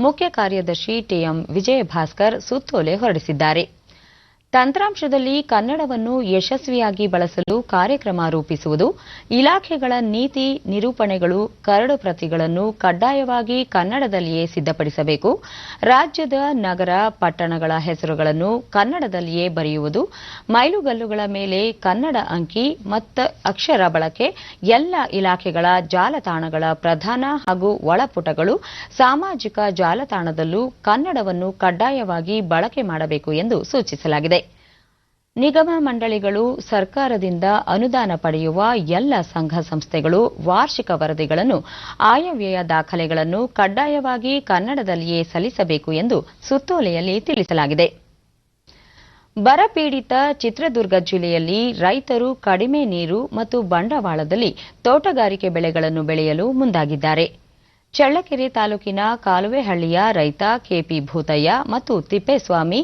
ಮುಖ್ಯ ಕಾರ್ಯದರ್ಶಿ ಟಿಎಂ ವಿಜಯಭಾಸ್ಕರ್ ಸುತ್ತೋಲೆ ಹೊರಡಿಸಿದ್ದಾರೆ. ತಂತ್ರಾಂಶದಲ್ಲಿ ಕನ್ನಡವನ್ನು ಯಶಸ್ವಿಯಾಗಿ ಬಳಸಲು ಕಾರ್ಯಕ್ರಮ ರೂಪಿಸುವುದು, ಇಲಾಖೆಗಳ ನೀತಿ ನಿರೂಪಣೆಗಳು ಕರಡು ಪ್ರತಿಗಳನ್ನು ಕಡ್ಡಾಯವಾಗಿ ಕನ್ನಡದಲ್ಲಿಯೇ ಸಿದ್ಧಪಡಿಸಬೇಕು, ರಾಜ್ಯದ ನಗರ ಪಟ್ಟಣಗಳ ಹೆಸರುಗಳನ್ನು ಕನ್ನಡದಲ್ಲಿಯೇ ಬರೆಯುವುದು, ಮೈಲುಗಲ್ಲುಗಳ ಮೇಲೆ ಕನ್ನಡ ಅಂಕಿ ಮತ್ತು ಅಕ್ಷರ ಬಳಕೆ, ಎಲ್ಲ ಇಲಾಖೆಗಳ ಜಾಲತಾಣಗಳ ಪ್ರಧಾನ ಹಾಗೂ ಒಳಪುಟಗಳು, ಸಾಮಾಜಿಕ ಜಾಲತಾಣದಲ್ಲೂ ಕನ್ನಡವನ್ನು ಕಡ್ಡಾಯವಾಗಿ ಬಳಕೆ ಮಾಡಬೇಕು ಎಂದು ಸೂಚಿಸಲಾಗಿದೆ. ನಿಗಮ ಮಂಡಳಿಗಳು, ಸರ್ಕಾರದಿಂದ ಅನುದಾನ ಪಡೆಯುವ ಎಲ್ಲ ಸಂಘ ಸಂಸ್ಥೆಗಳು ವಾರ್ಷಿಕ ವರದಿಗಳನ್ನು, ಆಯವ್ಯಯ ದಾಖಲೆಗಳನ್ನು ಕಡ್ಡಾಯವಾಗಿ ಕನ್ನಡದಲ್ಲಿಯೇ ಸಲ್ಲಿಸಬೇಕು ಎಂದು ಸುತ್ತೋಲೆಯಲ್ಲಿ ತಿಳಿಸಲಾಗಿದೆ. ಬರಪೀಡಿತ ಚಿತ್ರದುರ್ಗ ಜಿಲ್ಲೆಯಲ್ಲಿ ರೈತರು ಕಡಿಮೆ ನೀರು ಮತ್ತು ಬಂಡವಾಳದಲ್ಲಿ ತೋಟಗಾರಿಕೆ ಬೆಳೆಗಳನ್ನು ಬೆಳೆಯಲು ಮುಂದಾಗಿದ್ದಾರೆ. ಚಳ್ಳಕೆರೆ ತಾಲೂಕಿನ ಕಾಲುವೆಹಳ್ಳಿಯ ರೈತ ಕೆಪಿ ಭೂತಯ್ಯ ಮತ್ತು ತಿಪ್ಪೇಸ್ವಾಮಿ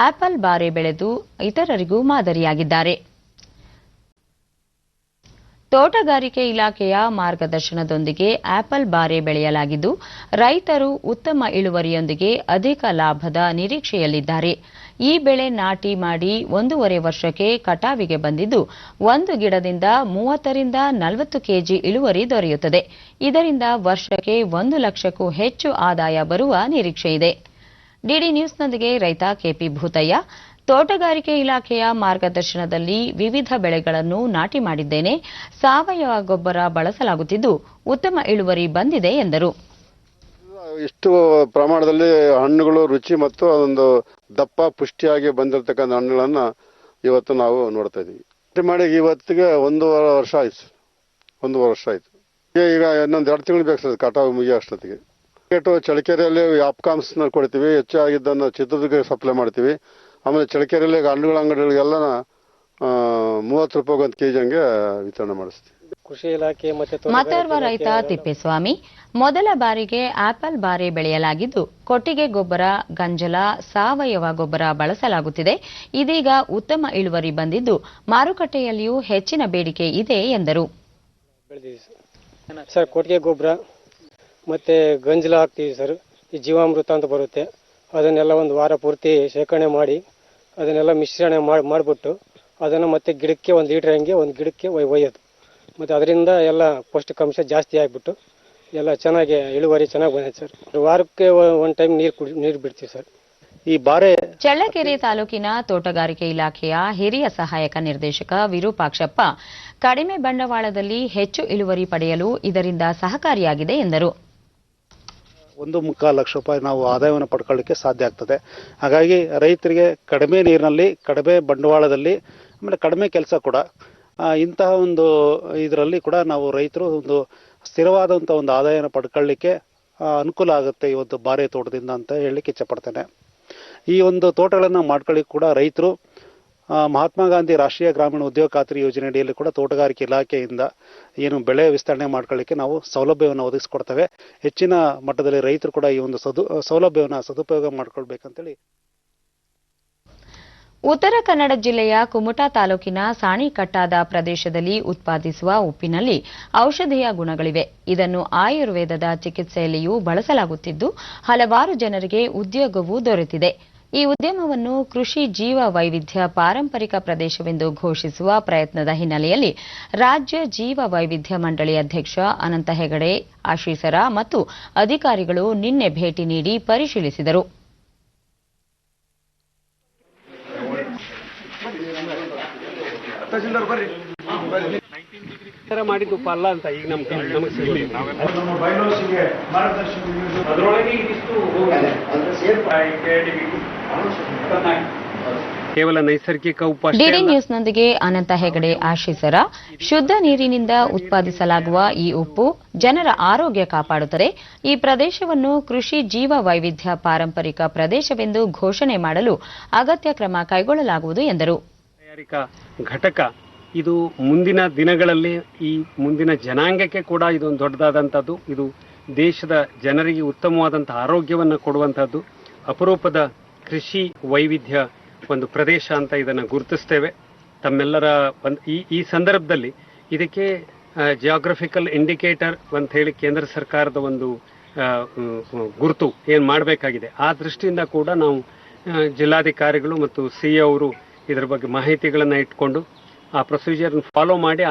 ಆಪಲ್ ಬಾರೆ ಬೆಳೆದು ಇತರರಿಗೂ ಮಾದರಿಯಾಗಿದ್ದಾರೆ. ತೋಟಗಾರಿಕೆ ಇಲಾಖೆಯ ಮಾರ್ಗದರ್ಶನದೊಂದಿಗೆ ಆಪಲ್ ಬಾರೆ ಬೆಳೆಯಲಾಗಿದ್ದು, ರೈತರು ಉತ್ತಮ ಇಳುವರಿಯೊಂದಿಗೆ ಅಧಿಕ ಲಾಭದ ನಿರೀಕ್ಷೆಯಲ್ಲಿದ್ದಾರೆ. ಈ ಬೆಳೆ ನಾಟಿ ಮಾಡಿ 1.5 ವರ್ಷಕ್ಕೆ ಕಟಾವಿಗೆ ಬಂದಿದ್ದು, ಒಂದು ಗಿಡದಿಂದ 30 ರಿಂದ 40 ಕೆಜಿ ಇಳುವರಿ ದೊರೆಯುತ್ತದೆ. ಇದರಿಂದ ವರ್ಷಕ್ಕೆ 1 ಲಕ್ಷಕ್ಕೂ ಹೆಚ್ಚು ಆದಾಯ ಬರುವ ನಿರೀಕ್ಷೆಯಿದೆ. ಡಿಡಿ ನ್ಯೂಸ್ನೊಂದಿಗೆ ರೈತ ಕೆಪಿ ಭೂತಯ್ಯ, ತೋಟಗಾರಿಕೆ ಇಲಾಖೆಯ ಮಾರ್ಗದರ್ಶನದಲ್ಲಿ ವಿವಿಧ ಬೆಳೆಗಳನ್ನು ನಾಟಿ ಮಾಡಿದ್ದೇನೆ. ಸಾವಯವ ಗೊಬ್ಬರ ಬಳಸಲಾಗುತ್ತಿದ್ದು ಉತ್ತಮ ಇಳುವರಿ ಬಂದಿದೆ ಎಂದರು. ಇಷ್ಟು ಪ್ರಮಾಣದಲ್ಲಿ ಹಣ್ಣುಗಳು ರುಚಿ ಮತ್ತು ಅದೊಂದು ದಪ್ಪ ಪುಷ್ಟಿಯಾಗಿ ಬಂದಿರತಕ್ಕಂಥ ಹಣ್ಣುಗಳನ್ನ ಇವತ್ತು ನಾವು ನೋಡ್ತಾ ಇದೀವಿ. ನಾಟಿ ಮಾಡಿ ಇವತ್ತಿಗೆ 1.5 ವರ್ಷ ಆಯ್ತು. 1 ವರ್ಷ ಆಯ್ತು. ಈಗ ಇನ್ನೊಂದು 2 ತಿಂಗಳು ಬೇಕು ಕಟಾವು ಮುಗಿಯೋ ಅಷ್ಟೊತ್ತಿಗೆ. ಚಳಿಕೆರೆಯಲ್ಲಿ ಆಪ್ಕಾಮ್ಸ್ ಕೊಡ್ತೀವಿ. ಹೆಚ್ಚಾಗಿದ್ದನ್ನು ಚಿತ್ರದುರ್ಗ ಸಪ್ಲೈ ಮಾಡ್ತೀವಿ. ಆಮೇಲೆ ಚಳಿಕೆರೆಯಲ್ಲಿ ಹಣ್ಣುಗಳ ಅಂಗಡಿಗಳಿಗೆಲ್ಲ 30 ರೂಪಾಯಿ ಒಂದು ಕೆಜಿ ಹಂಗೆ ವಿತರಣೆ ಮಾಡಿಸ್ತೀವಿ. ಕೃಷಿ ಇಲಾಖೆ ಮತ್ತೋರ್ವ ರೈತ ತಿಪ್ಪೇಸ್ವಾಮಿ, ಮೊದಲ ಬಾರಿಗೆ ಆಪಲ್ ಬಾರೆ ಬೆಳೆಯಲಾಗಿದ್ದು ಕೊಟ್ಟಿಗೆ ಗೊಬ್ಬರ, ಗಂಜಲ, ಸಾವಯವ ಗೊಬ್ಬರ ಬಳಸಲಾಗುತ್ತಿದೆ. ಇದೀಗ ಉತ್ತಮ ಇಳುವರಿ ಬಂದಿದ್ದು ಮಾರುಕಟ್ಟೆಯಲ್ಲಿಯೂ ಹೆಚ್ಚಿನ ಬೇಡಿಕೆ ಇದೆ ಎಂದರು. ಸರ್, ಕೊಟ್ಟಿಗೆ ಗೊಬ್ಬರ ಮತ್ತೆ ಗಂಜಲ ಹಾಕ್ತೀವಿ ಸರ್. ಈ ಜೀವಾಮೃತ ಅಂತ ಬರುತ್ತೆ, ಅದನ್ನೆಲ್ಲ ಒಂದು ವಾರ ಪೂರ್ತಿ ಶೇಖರಣೆ ಮಾಡಿ ಅದನ್ನೆಲ್ಲ ಮಿಶ್ರಣ ಮಾಡಿಬಿಟ್ಟು ಅದನ್ನು ಮತ್ತೆ ಗಿಡಕ್ಕೆ 1 ಲೀಟರ್ ಹಂಗೆ ಒಂದು ಗಿಡಕ್ಕೆ ಒಯ್ಯೋದು. ಮತ್ತು ಅದರಿಂದ ಎಲ್ಲ ಪೌಷ್ಟಿಕಾಂಶ ಜಾಸ್ತಿ ಆಗಿಬಿಟ್ಟು ಎಲ್ಲ ಚೆನ್ನಾಗಿ ಇಳುವರಿ ಚೆನ್ನಾಗಿ ಬಂದಿದೆ ಸರ್. ವಾರಕ್ಕೆ 1 ಟೈಮ್ ನೀರು ಬಿಡ್ತೀವಿ ಸರ್. ಈ ಬಾರೆ ಚಳ್ಳಕೆರೆ ತಾಲೂಕಿನ ತೋಟಗಾರಿಕೆ ಇಲಾಖೆಯ ಹಿರಿಯ ಸಹಾಯಕ ನಿರ್ದೇಶಕ ವಿರೂಪಾಕ್ಷಪ್ಪ, ಕಡಿಮೆ ಬಂಡವಾಳದಲ್ಲಿ ಹೆಚ್ಚು ಇಳುವರಿ ಪಡೆಯಲು ಇದರಿಂದ ಸಹಕಾರಿಯಾಗಿದೆ ಎಂದರು. 1.25 ಲಕ್ಷ ರೂಪಾಯಿ ನಾವು ಆದಾಯವನ್ನು ಪಡ್ಕೊಳ್ಳಿಕ್ಕೆ ಸಾಧ್ಯ ಆಗ್ತದೆ. ಹಾಗಾಗಿ ರೈತರಿಗೆ ಕಡಿಮೆ ನೀರಿನಲ್ಲಿ, ಕಡಿಮೆ ಬಂಡವಾಳದಲ್ಲಿ, ಆಮೇಲೆ ಕಡಿಮೆ ಕೆಲಸ ಕೂಡ, ಇಂತಹ ಒಂದು ಇದರಲ್ಲಿ ಕೂಡ ನಾವು ರೈತರು ಒಂದು ಸ್ಥಿರವಾದಂಥ ಒಂದು ಆದಾಯನ ಪಡ್ಕೊಳ್ಳಿಕ್ಕೆ ಅನುಕೂಲ ಆಗುತ್ತೆ ಈ ಒಂದು ಬಾರೆ ತೋಟದಿಂದ ಅಂತ ಹೇಳಲಿಕ್ಕೆ ಇಚ್ಛಪಡ್ತೇನೆ. ಈ ಒಂದು ತೋಟಗಳನ್ನು ಮಾಡ್ಕೊಳ್ಳಿಕ್ಕೆ ಕೂಡ ರೈತರು ಮಹಾತ್ಮ ಗಾಂಧಿ ರಾಷ್ಟ್ರೀಯ ಗ್ರಾಮೀಣ ಉದ್ಯೋಗ ಖಾತ್ರಿ ಯೋಜನೆ ಅಡಿಯಲ್ಲಿ ಕೂಡ ತೋಟಗಾರಿಕೆ ಇಲಾಖೆಯಿಂದ ಏನು ಬೆಳೆ ವಿಸ್ತರಣೆ ಮಾಡ್ಕೊಳ್ಳಿಕ್ಕೆ ನಾವು ಸೌಲಭ್ಯವನ್ನು ಒದಗಿಸ್ಕೊಡ್ತೇವೆ. ಹೆಚ್ಚಿನ ಮಟ್ಟದಲ್ಲಿ ರೈತರು ಕೂಡ ಈ ಒಂದು ಸೌಲಭ್ಯವನ್ನು ಸದುಪಯೋಗ ಮಾಡ್ಕೊಳ್ಬೇಕಂತೇಳಿ. ಉತ್ತರ ಕನ್ನಡ ಜಿಲ್ಲೆಯ ಕುಮಟಾ ತಾಲೂಕಿನ ಸಾಣಿಕಟ್ಟಾದ ಪ್ರದೇಶದಲ್ಲಿ ಉತ್ಪಾದಿಸುವ ಉಪ್ಪಿನಲ್ಲಿ ಔಷಧೀಯ ಗುಣಗಳಿವೆ. ಇದನ್ನು ಆಯುರ್ವೇದದ ಚಿಕಿತ್ಸೆಯಲ್ಲಿಯೂ ಬಳಸಲಾಗುತ್ತಿದ್ದು ಹಲವಾರು ಜನರಿಗೆ ಉದ್ಯೋಗವೂ ದೊರೆತಿದೆ. ಈ ಉದ್ಯಮವನ್ನು ಕೃಷಿ ಜೀವ ವೈವಿಧ್ಯ ಪಾರಂಪರಿಕ ಪ್ರದೇಶವೆಂದು ಘೋಷಿಸುವ ಪ್ರಯತ್ನದ ಹಿನ್ನೆಲೆಯಲ್ಲಿ ರಾಜ್ಯ ಜೀವ ವೈವಿಧ್ಯ ಮಂಡಳಿ ಅಧ್ಯಕ್ಷ ಅನಂತ ಹೆಗಡೆ, ಆಶೀಸರ ಮತ್ತು ಅಧಿಕಾರಿಗಳು ನಿನ್ನೆ ಭೇಟಿ ನೀಡಿ ಪರಿಶೀಲಿಸಿದರು. ಮಾಡಿದ್ದು ಅಲ್ಲ ಅಂತ ಈಗ ನಮಗೆ ಕೇವಲ ನೈಸರ್ಗಿಕ ಉಪ. ಡಿಡಿ ನ್ಯೂಸ್ನೊಂದಿಗೆ ಅನಂತ ಹೆಗಡೆ, ಆಶೀಸರ. ಶುದ್ಧ ನೀರಿನಿಂದ ಉತ್ಪಾದಿಸಲಾಗುವ ಈ ಉಪ್ಪು ಜನರ ಆರೋಗ್ಯ ಕಾಪಾಡುತ್ತದೆ. ಈ ಪ್ರದೇಶವನ್ನು ಕೃಷಿ ಜೀವ ವೈವಿಧ್ಯ ಪಾರಂಪರಿಕ ಪ್ರದೇಶವೆಂದು ಘೋಷಣೆ ಮಾಡಲು ಅಗತ್ಯ ಕ್ರಮ ಕೈಗೊಳ್ಳಲಾಗುವುದು ಎಂದರು. ತಯಾರಿಕಾ ಘಟಕ ಇದು ಮುಂದಿನ ದಿನಗಳಲ್ಲಿ ಈ ಮುಂದಿನ ಜನಾಂಗಕ್ಕೆ ಕೂಡ ಇದೊಂದು ದೊಡ್ಡದಾದಂಥದ್ದು. ಇದು ದೇಶದ ಜನರಿಗೆ ಉತ್ತಮವಾದಂಥ ಆರೋಗ್ಯವನ್ನು ಕೊಡುವಂಥದ್ದು. ಅಪರೂಪದ ಕೃಷಿ ವೈವಿಧ್ಯ ಒಂದು ಪ್ರದೇಶ ಅಂತ ಇದನ್ನು ಗುರುತಿಸ್ತೇವೆ. ತಮ್ಮೆಲ್ಲರ ಈ ಸಂದರ್ಭದಲ್ಲಿ ಇದಕ್ಕೆ ಜಿಯೋಗ್ರಫಿಕಲ್ ಇಂಡಿಕೇಟರ್ ಅಂತ ಹೇಳಿ ಕೇಂದ್ರ ಸರ್ಕಾರದ ಒಂದು ಗುರುತು ಏನು ಮಾಡಬೇಕಾಗಿದೆ. ಆ ದೃಷ್ಟಿಯಿಂದ ಕೂಡ ನಾವು ಜಿಲ್ಲಾಧಿಕಾರಿಗಳು ಮತ್ತು ಸಿಇಒ ಅವರು ಇದರ ಬಗ್ಗೆ ಮಾಹಿತಿಗಳನ್ನು ಇಟ್ಕೊಂಡು ಆ ಪ್ರೊಸೀಜರ್ ಫಾಲೋ ಮಾಡಿ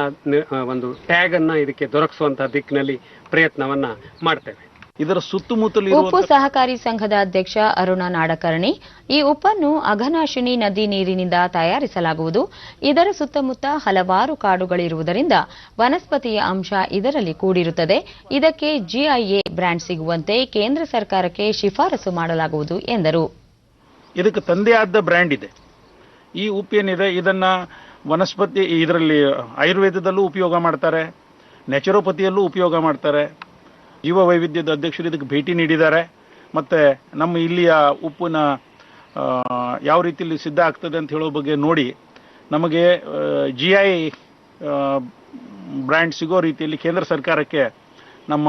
ಒಂದು ಟ್ಯಾಗ್ ಅನ್ನ ಇದಕ್ಕೆ ದೊರಕಿಸುವಂತಹ ದಿಕ್ಕಿನಲ್ಲಿ ಪ್ರಯತ್ನವನ್ನ ಮಾಡ್ತೇವೆ. ಇದರ ಸುತ್ತಮುತ್ತಲು ಉಪ್ಪು ಸಹಕಾರಿ ಸಂಘದ ಅಧ್ಯಕ್ಷ ಅರುಣ ನಾಡಕರ್ಣಿ, ಈ ಉಪ್ಪನ್ನು ಅಘನಾಶಿನಿ ನದಿ ನೀರಿನಿಂದ ತಯಾರಿಸಲಾಗುವುದು. ಇದರ ಸುತ್ತಮುತ್ತ ಹಲವಾರು ಕಾಡುಗಳಿರುವುದರಿಂದ ವನಸ್ಪತಿಯ ಅಂಶ ಇದರಲ್ಲಿ ಕೂಡಿರುತ್ತದೆ. ಇದಕ್ಕೆ ಜಿಐಎ ಬ್ರ್ಯಾಂಡ್ ಸಿಗುವಂತೆ ಕೇಂದ್ರ ಸರ್ಕಾರಕ್ಕೆ ಶಿಫಾರಸು ಮಾಡಲಾಗುವುದು ಎಂದರು. ಇದಕ್ಕೆ ತಂದೆ ಆದ ಬ್ರ್ಯಾಂಡ್ ಇದೆ. ಈ ಉಪ್ಪೇನಿದೆ ಇದನ್ನ ವನಸ್ಪತಿ ಇದರಲ್ಲಿ ಆಯುರ್ವೇದದಲ್ಲೂ ಉಪಯೋಗ ಮಾಡ್ತಾರೆ, ನ್ಯಾಚುರೋಪತಿಯಲ್ಲೂ ಉಪಯೋಗ ಮಾಡ್ತಾರೆ. ಜೀವ ವೈವಿಧ್ಯದ ಅಧ್ಯಕ್ಷರು ಇದಕ್ಕೆ ಭೇಟಿ ನೀಡಿದ್ದಾರೆ. ಮತ್ತೆ ನಮ್ಮ ಇಲ್ಲಿಯ ಉಪ್ಪಿನ ಯಾವ ರೀತಿಯಲ್ಲಿ ಸಿದ್ಧ ಆಗ್ತದೆ ಅಂತ ಹೇಳೋ ಬಗ್ಗೆ ನೋಡಿ ನಮಗೆ GI ಬ್ರ್ಯಾಂಡ್ ಸಿಗೋ ರೀತಿಯಲ್ಲಿ ಕೇಂದ್ರ ಸರ್ಕಾರಕ್ಕೆ ನಮ್ಮ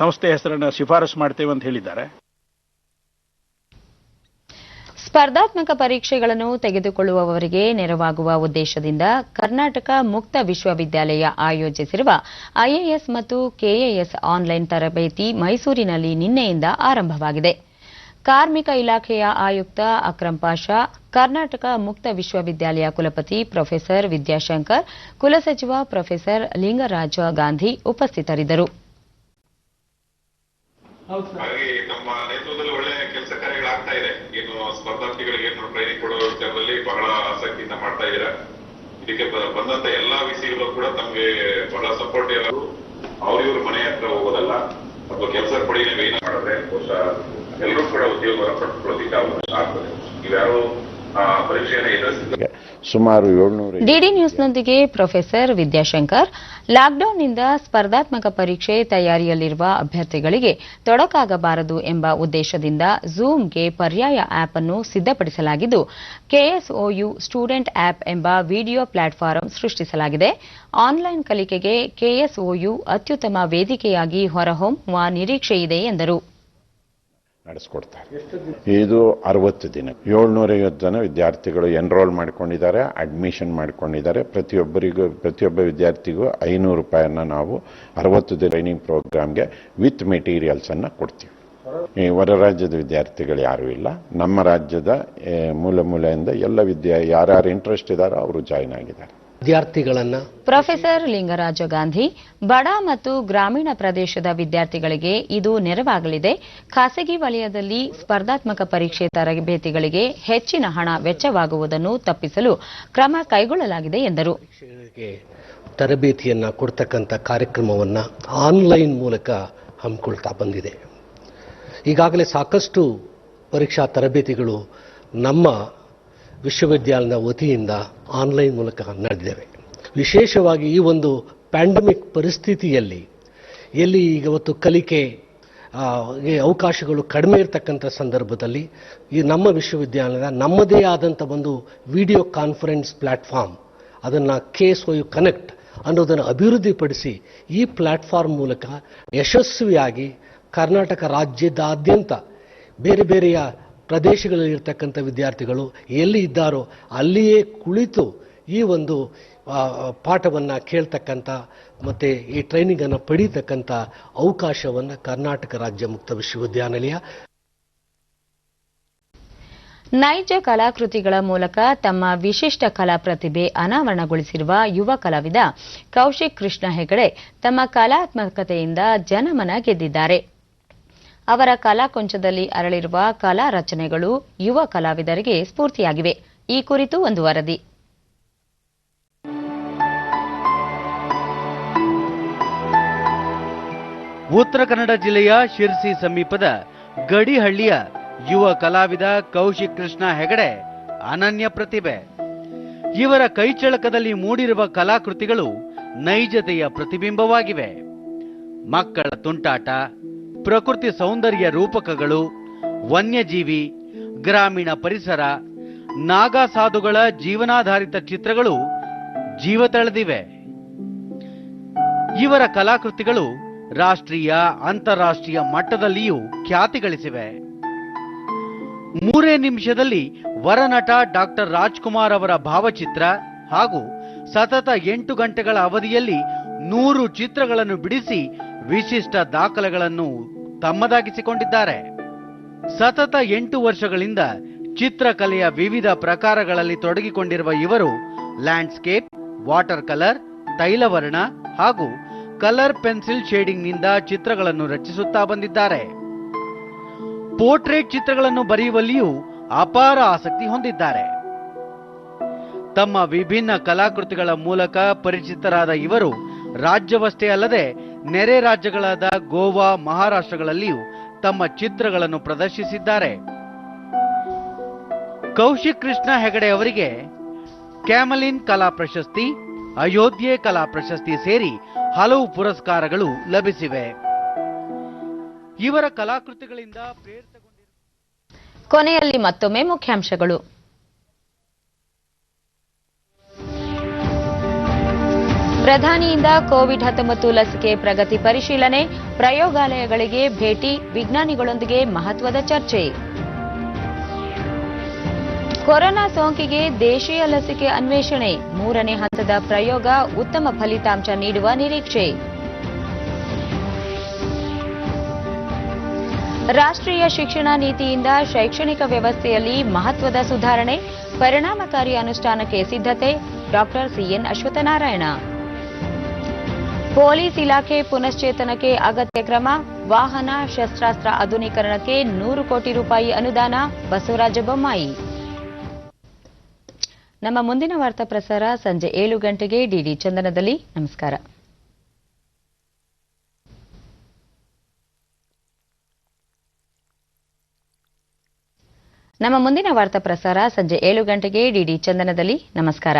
ಸಂಸ್ಥೆ ಹೆಸರನ್ನು ಶಿಫಾರಸು ಮಾಡ್ತೇವೆ ಅಂತ ಹೇಳಿದ್ದಾರೆ. ಸ್ಪರ್ಧಾತ್ಮಕ ಪರೀಕ್ಷೆಗಳನ್ನು ತೆಗೆದುಕೊಳ್ಳುವವರಿಗೆ ನೆರವಾಗುವ ಉದ್ದೇಶದಿಂದ ಕರ್ನಾಟಕ ಮುಕ್ತ ವಿಶ್ವವಿದ್ಯಾಲಯ ಆಯೋಜಿಸಿರುವ IAS ಮತ್ತು KAS ಆನ್ಲೈನ್ ತರಬೇತಿ ಮೈಸೂರಿನಲ್ಲಿ ನಿನ್ನೆಯಿಂದ ಆರಂಭವಾಗಿದೆ. ಕಾರ್ಮಿಕ ಇಲಾಖೆಯ ಆಯುಕ್ತ ಅಕ್ರಂ ಪಾಷಾ, ಕರ್ನಾಟಕ ಮುಕ್ತ ವಿಶ್ವವಿದ್ಯಾಲಯ ಕುಲಪತಿ ಪ್ರೊಫೆಸರ್ ವಿದ್ಯಾಶಂಕರ್, ಕುಲಸಚಿವ ಪ್ರೊಫೆಸರ್ ಲಿಂಗರಾಜ ಗಾಂಧಿ ಉಪಸ್ಥಿತರಿದ್ದರು. ನಮ್ಮ ನೇತೃತ್ವದಲ್ಲಿ ಒಳ್ಳೆ ಕೆಲಸ ಕಾರ್ಯಗಳಾಗ್ತಾ ಇದೆ. ಏನು ಸ್ಪರ್ಧಾತ್ಮಕ ವಿದ್ಯಾರ್ಥಿಗಳಿಗೆ ಟ್ರೈನಿಂಗ್ ಕೊಡೋ ವಿಚಾರದಲ್ಲಿ ಬಹಳ ಆಸಕ್ತಿಯಿಂದ ಮಾಡ್ತಾ ಇದ್ದೀರಾ. ಇದಕ್ಕೆ ಬಂದಂತ ಎಲ್ಲಾ ವಿಷಯಗಳು ಕೂಡ ತಮಗೆ ಬಹಳ ಸಪೋರ್ಟಿವ್ ಆಗಿ ಅವ್ರಿವ್ರ ಮನೆ ಹತ್ರ ಹೋಗೋದಲ್ಲ ಅಥವಾ ಕೆಲಸ ಕೊಡಿ ಏನ ಮಾಡಿದ್ರೆ ಬಹುಶಃ ಎಲ್ಲರೂ ಕೂಡ ಉದ್ಯೋಗವನ್ನು ಪಡೆದುಕೊಳ್ಳೋದಿಕ್ಕೆ ಅವಕಾಶ ಆಗ್ತದೆ. ಇವ್ಯಾರು ಪರೀಕ್ಷೆಯನ್ನು ಎದುರಿಸಿದ್ದಾರೆ. ಸುಮಾರು 700 ಡಿಡಿ ನ್ಯೂಸ್ನೊಂದಿಗೆ ಪ್ರೊಫೆಸರ್ ವಿದ್ಯಾಶಂಕರ್, ಲಾಕ್ಡೌನ್ನಿಂದ ಸ್ಪರ್ಧಾತ್ಮಕ ಪರೀಕ್ಷೆ ತಯಾರಿಯಲ್ಲಿರುವ ಅಭ್ಯರ್ಥಿಗಳಿಗೆ ತೊಡಕಾಗಬಾರದು ಎಂಬ ಉದ್ದೇಶದಿಂದ ಝೂಮ್ಗೆ ಪರ್ಯಾಯ ಆಪ್ ಅನ್ನು ಸಿದ್ಧಪಡಿಸಲಾಗಿದ್ದು, ಕೆಎಸ್ಒಯು ಸ್ಟೂಡೆಂಟ್ ಆಪ್ ಎಂಬ ವಿಡಿಯೋ ಪ್ಲಾಟ್ಫಾರ್ಮ್ ಸೃಷ್ಟಿಸಲಾಗಿದೆ. ಆನ್ಲೈನ್ ಕಲಿಕೆಗೆ ಕೆಎಸ್ಒಯು ಅತ್ಯುತ್ತಮ ವೇದಿಕೆಯಾಗಿ ಹೊರಹೊಮ್ಮುವ ನಿರೀಕ್ಷೆಯಿದೆ ಎಂದರು. ನಡೆಸ್ಕೊಡ್ತಾರೆ. ಇದು 60 ದಿನ 750 ಜನ ವಿದ್ಯಾರ್ಥಿಗಳು ಎನ್ರೋಲ್ ಮಾಡ್ಕೊಂಡಿದ್ದಾರೆ, ಅಡ್ಮಿಷನ್ ಮಾಡ್ಕೊಂಡಿದ್ದಾರೆ. ಪ್ರತಿಯೊಬ್ಬ ವಿದ್ಯಾರ್ಥಿಗೂ 500 ರೂಪಾಯಿಯನ್ನ ನಾವು 60 ದಿನ ಟ್ರೈನಿಂಗ್ ಪ್ರೋಗ್ರಾಮ್ಗೆ ವಿತ್ ಮೆಟೀರಿಯಲ್ಸ್ ಅನ್ನ ಕೊಡ್ತೀವಿ. ಈ ಹೊರ ರಾಜ್ಯದ ವಿದ್ಯಾರ್ಥಿಗಳು ಯಾರೂ ಇಲ್ಲ. ನಮ್ಮ ರಾಜ್ಯದ ಮೂಲೆಯಿಂದ ಎಲ್ಲ ಯಾರ್ಯಾರು ಇಂಟ್ರೆಸ್ಟ್ ಇದ್ದಾರೋ ಅವರು ಜಾಯಿನ್ ಆಗಿದ್ದಾರೆ. ಪ್ರೊಫೆಸರ್ ಲಿಂಗರಾಜ ಗಾಂಧಿ, ಬಡ ಮತ್ತು ಗ್ರಾಮೀಣ ಪ್ರದೇಶದ ವಿದ್ಯಾರ್ಥಿಗಳಿಗೆ ಇದು ನೆರವಾಗಲಿದೆ. ಖಾಸಗಿ ವಲಯದಲ್ಲಿ ಸ್ಪರ್ಧಾತ್ಮಕ ಪರೀಕ್ಷೆ ತರಬೇತಿಗಳಿಗೆ ಹೆಚ್ಚಿನ ಹಣ ವೆಚ್ಚವಾಗುವುದನ್ನು ತಪ್ಪಿಸಲು ಕ್ರಮ ಕೈಗೊಳ್ಳಲಾಗಿದೆ ಎಂದರು. ತರಬೇತಿಯನ್ನ ಕೊಡ್ತಕ್ಕಂಥ ಕಾರ್ಯಕ್ರಮವನ್ನ ಆನ್ಲೈನ್ ಮೂಲಕ ಹಮ್ಮಿಕೊಳ್ತಾ ಬಂದಿದೆ. ಈಗಾಗಲೇ ಸಾಕಷ್ಟು ಪರೀಕ್ಷಾ ತರಬೇತಿಗಳು ನಮ್ಮ ವಿಶ್ವವಿದ್ಯಾಲಯದ ವತಿಯಿಂದ ಆನ್ಲೈನ್ ಮೂಲಕ ನಡೆದಿವೆ. ವಿಶೇಷವಾಗಿ ಈ ಒಂದು ಪ್ಯಾಂಡಮಿಕ್ ಪರಿಸ್ಥಿತಿಯಲ್ಲಿ ಎಲ್ಲಿ ಇವತ್ತು ಕಲಿಕೆ ಅವಕಾಶಗಳು ಕಡಿಮೆ ಇರತಕ್ಕಂಥ ಸಂದರ್ಭದಲ್ಲಿ ಈ ನಮ್ಮ ವಿಶ್ವವಿದ್ಯಾಲಯದ ನಮ್ಮದೇ ಆದಂಥ ಒಂದು ವಿಡಿಯೋ ಕಾನ್ಫರೆನ್ಸ್ ಪ್ಲಾಟ್ಫಾರ್ಮ್, ಅದನ್ನು ಕೆಎಸ್ಒಯು ಕನೆಕ್ಟ್ ಅನ್ನೋದನ್ನು ಅಭಿವೃದ್ಧಿಪಡಿಸಿ ಈ ಪ್ಲಾಟ್ಫಾರ್ಮ್ ಮೂಲಕ ಯಶಸ್ವಿಯಾಗಿ ಕರ್ನಾಟಕ ರಾಜ್ಯದಾದ್ಯಂತ ಬೇರೆ ಬೇರೆಯ ಪ್ರದೇಶಗಳಲ್ಲಿರ್ತಕ್ಕಂಥ ವಿದ್ಯಾರ್ಥಿಗಳು ಎಲ್ಲಿ ಇದ್ದಾರೋ ಅಲ್ಲಿಯೇ ಕುಳಿತು ಈ ಒಂದು ಪಾಠವನ್ನು ಕೇಳ್ತಕ್ಕಂಥ ಮತ್ತು ಈ ಟ್ರೈನಿಂಗನ್ನು ಪಡೀತಕ್ಕಂಥ ಅವಕಾಶವನ್ನು ಕರ್ನಾಟಕ ರಾಜ್ಯ ಮುಕ್ತ ವಿಶ್ವವಿದ್ಯಾನಿಲಯ ನೈಜ ಕಲಾಕೃತಿಗಳ ಮೂಲಕ ತಮ್ಮ ವಿಶಿಷ್ಟ ಕಲಾ ಪ್ರತಿಭೆ ಅನಾವರಣಗೊಳಿಸಿರುವ ಯುವ ಕಲಾವಿದ ಕೌಶಿಕ್ ಕೃಷ್ಣ ಹೆಗಡೆ ತಮ್ಮ ಕಲಾತ್ಮಕತೆಯಿಂದ ಜನಮನ ಗೆದ್ದಿದ್ದಾರೆ. ಅವರ ಕಲಾಕುಂಚದಲ್ಲಿ ಅರಳಿರುವ ಕಲಾ ರಚನೆಗಳು ಯುವ ಕಲಾವಿದರಿಗೆ ಸ್ಫೂರ್ತಿಯಾಗಿವೆ. ಈ ಕುರಿತು ಒಂದು ವರದಿ. ಉತ್ತರ ಕನ್ನಡ ಜಿಲ್ಲೆಯ ಶಿರ್ಸಿ ಸಮೀಪದ ಗಡಿಹಳ್ಳಿಯ ಯುವ ಕಲಾವಿದ ಕೌಶಿಕ್ ಕೃಷ್ಣ ಹೆಗಡೆ ಅನನ್ಯ ಪ್ರತಿಭೆ. ಇವರ ಕೈಚಳಕದಲ್ಲಿ ಮೂಡಿರುವ ಕಲಾಕೃತಿಗಳು ನೈಜತೆಯ ಪ್ರತಿಬಿಂಬವಾಗಿವೆ. ಮಕ್ಕಳ ತುಂಟಾಟ, ಪ್ರಕೃತಿ ಸೌಂದರ್ಯ ರೂಪಕಗಳು, ವನ್ಯಜೀವಿ, ಗ್ರಾಮೀಣ ಪರಿಸರ, ನಾಗಾ ಸಾಧುಗಳ ಜೀವನಾಧಾರಿತ ಚಿತ್ರಗಳು ಜೀವ ತಳೆದಿವೆ. ಇವರ ಕಲಾಕೃತಿಗಳು ರಾಷ್ಟ್ರೀಯ, ಅಂತಾರಾಷ್ಟ್ರೀಯ ಮಟ್ಟದಲ್ಲಿಯೂ ಖ್ಯಾತಿ ಗಳಿಸಿವೆ. 3 ನಿಮಿಷದಲ್ಲಿ ವರನಟ ಡಾಕ್ಟರ್ ರಾಜ್ಕುಮಾರ್ ಅವರ ಭಾವಚಿತ್ರ ಹಾಗೂ ಸತತ 8 ಗಂಟೆಗಳ ಅವಧಿಯಲ್ಲಿ 100 ಚಿತ್ರಗಳನ್ನು ಬಿಡಿಸಿ ವಿಶಿಷ್ಟ ದಾಖಲೆಗಳನ್ನು ತಮ್ಮದಾಗಿಸಿಕೊಂಡಿದ್ದಾರೆ. ಸತತ 8 ವರ್ಷಗಳಿಂದ ಚಿತ್ರಕಲೆಯ ವಿವಿಧ ಪ್ರಕಾರಗಳಲ್ಲಿ ತೊಡಗಿಕೊಂಡಿರುವ ಇವರು ಲ್ಯಾಂಡ್ಸ್ಕೇಪ್, ವಾಟರ್ ಕಲರ್, ತೈಲವರ್ಣ ಹಾಗೂ ಕಲರ್ ಪೆನ್ಸಿಲ್ ಶೇಡಿಂಗ್ನಿಂದ ಚಿತ್ರಗಳನ್ನು ರಚಿಸುತ್ತಾ ಬಂದಿದ್ದಾರೆ. ಪೋರ್ಟ್ರೇಟ್ ಚಿತ್ರಗಳನ್ನು ಬರೆಯುವಲ್ಲಿಯೂ ಅಪಾರ ಆಸಕ್ತಿ ಹೊಂದಿದ್ದಾರೆ. ತಮ್ಮ ವಿಭಿನ್ನ ಕಲಾಕೃತಿಗಳ ಮೂಲಕ ಪರಿಚಿತರಾದ ಇವರು ರಾಜ್ಯವಷ್ಟೇ ಅಲ್ಲದೆ ನೆರೆ ರಾಜ್ಯಗಳಾದ ಗೋವಾ, ಮಹಾರಾಷ್ಟ್ರಗಳಲ್ಲಿಯೂ ತಮ್ಮ ಚಿತ್ರಗಳನ್ನು ಪ್ರದರ್ಶಿಸಿದ್ದಾರೆ. ಕೌಶಿಕ್ ಕೃಷ್ಣ ಹೆಗಡೆ ಅವರಿಗೆ ಕ್ಯಾಮಲಿನ್ ಕಲಾ ಪ್ರಶಸ್ತಿ, ಅಯೋಧ್ಯೆ ಕಲಾ ಪ್ರಶಸ್ತಿ ಸೇರಿ ಹಲವು ಪುರಸ್ಕಾರಗಳು ಲಭಿಸಿವೆ. ಇವರ ಕಲಾಕೃತಿಗಳಿಂದ ಕೊನೆಯಲ್ಲಿ ಮತ್ತೊಮ್ಮೆ ಮುಖ್ಯಾಂಶಗಳು. ಪ್ರಧಾನಿಯಿಂದ ಕೋವಿಡ್-19 ಲಸಿಕೆ ಪ್ರಗತಿ ಪರಿಶೀಲನೆ, ಪ್ರಯೋಗಾಲಯಗಳಿಗೆ ಭೇಟಿ, ವಿಜ್ಞಾನಿಗಳೊಂದಿಗೆ ಮಹತ್ವದ ಚರ್ಚೆ. ಕೊರೋನಾ ಸೋಂಕಿಗೆ ದೇಶೀಯ ಲಸಿಕೆ ಅನ್ವೇಷಣೆ, 3ನೇ ಹಂತದ ಪ್ರಯೋಗ ಉತ್ತಮ ಫಲಿತಾಂಶ ನೀಡುವ ನಿರೀಕ್ಷೆ. ರಾಷ್ಟ್ರೀಯ ಶಿಕ್ಷಣ ನೀತಿಯಿಂದ ಶೈಕ್ಷಣಿಕ ವ್ಯವಸ್ಥೆಯಲ್ಲಿ ಮಹತ್ವದ ಸುಧಾರಣೆ, ಪರಿಣಾಮಕಾರಿ ಅನುಷ್ಠಾನಕ್ಕೆ ಸಿದ್ಧತೆ, ಡಾಕ್ಟರ್ ಸಿಎನ್ ಅಶ್ವತ್ಥನಾರಾಯಣ. ಪೊಲೀಸ್ ಇಲಾಖೆ ಪುನಶ್ಚೇತನಕ್ಕೆ ಅಗತ್ಯ ಕ್ರಮ, ವಾಹನ ಶಸ್ತ್ರಾಸ್ತ್ರ ಆಧುನೀಕರಣಕ್ಕೆ 100 ಕೋಟಿ ರೂಪಾಯಿ ಅನುದಾನ, ಬಸವರಾಜ ಬೊಮ್ಮಾಯಿ. ನಮ್ಮ ಮುಂದಿನ ವಾರ್ತಾ ಪ್ರಸಾರ ಸಂಜೆ 7 ಗಂಟೆಗೆ ಡಿಡಿ ಚಂದನದಲ್ಲಿ. ನಮಸ್ಕಾರ. ನಮ್ಮ ಮುಂದಿನ ವಾರ್ತಾ ಪ್ರಸಾರ ಸಂಜೆ 7 ಗಂಟೆಗೆ ಡಿಡಿ ಚಂದನದಲ್ಲಿ. ನಮಸ್ಕಾರ.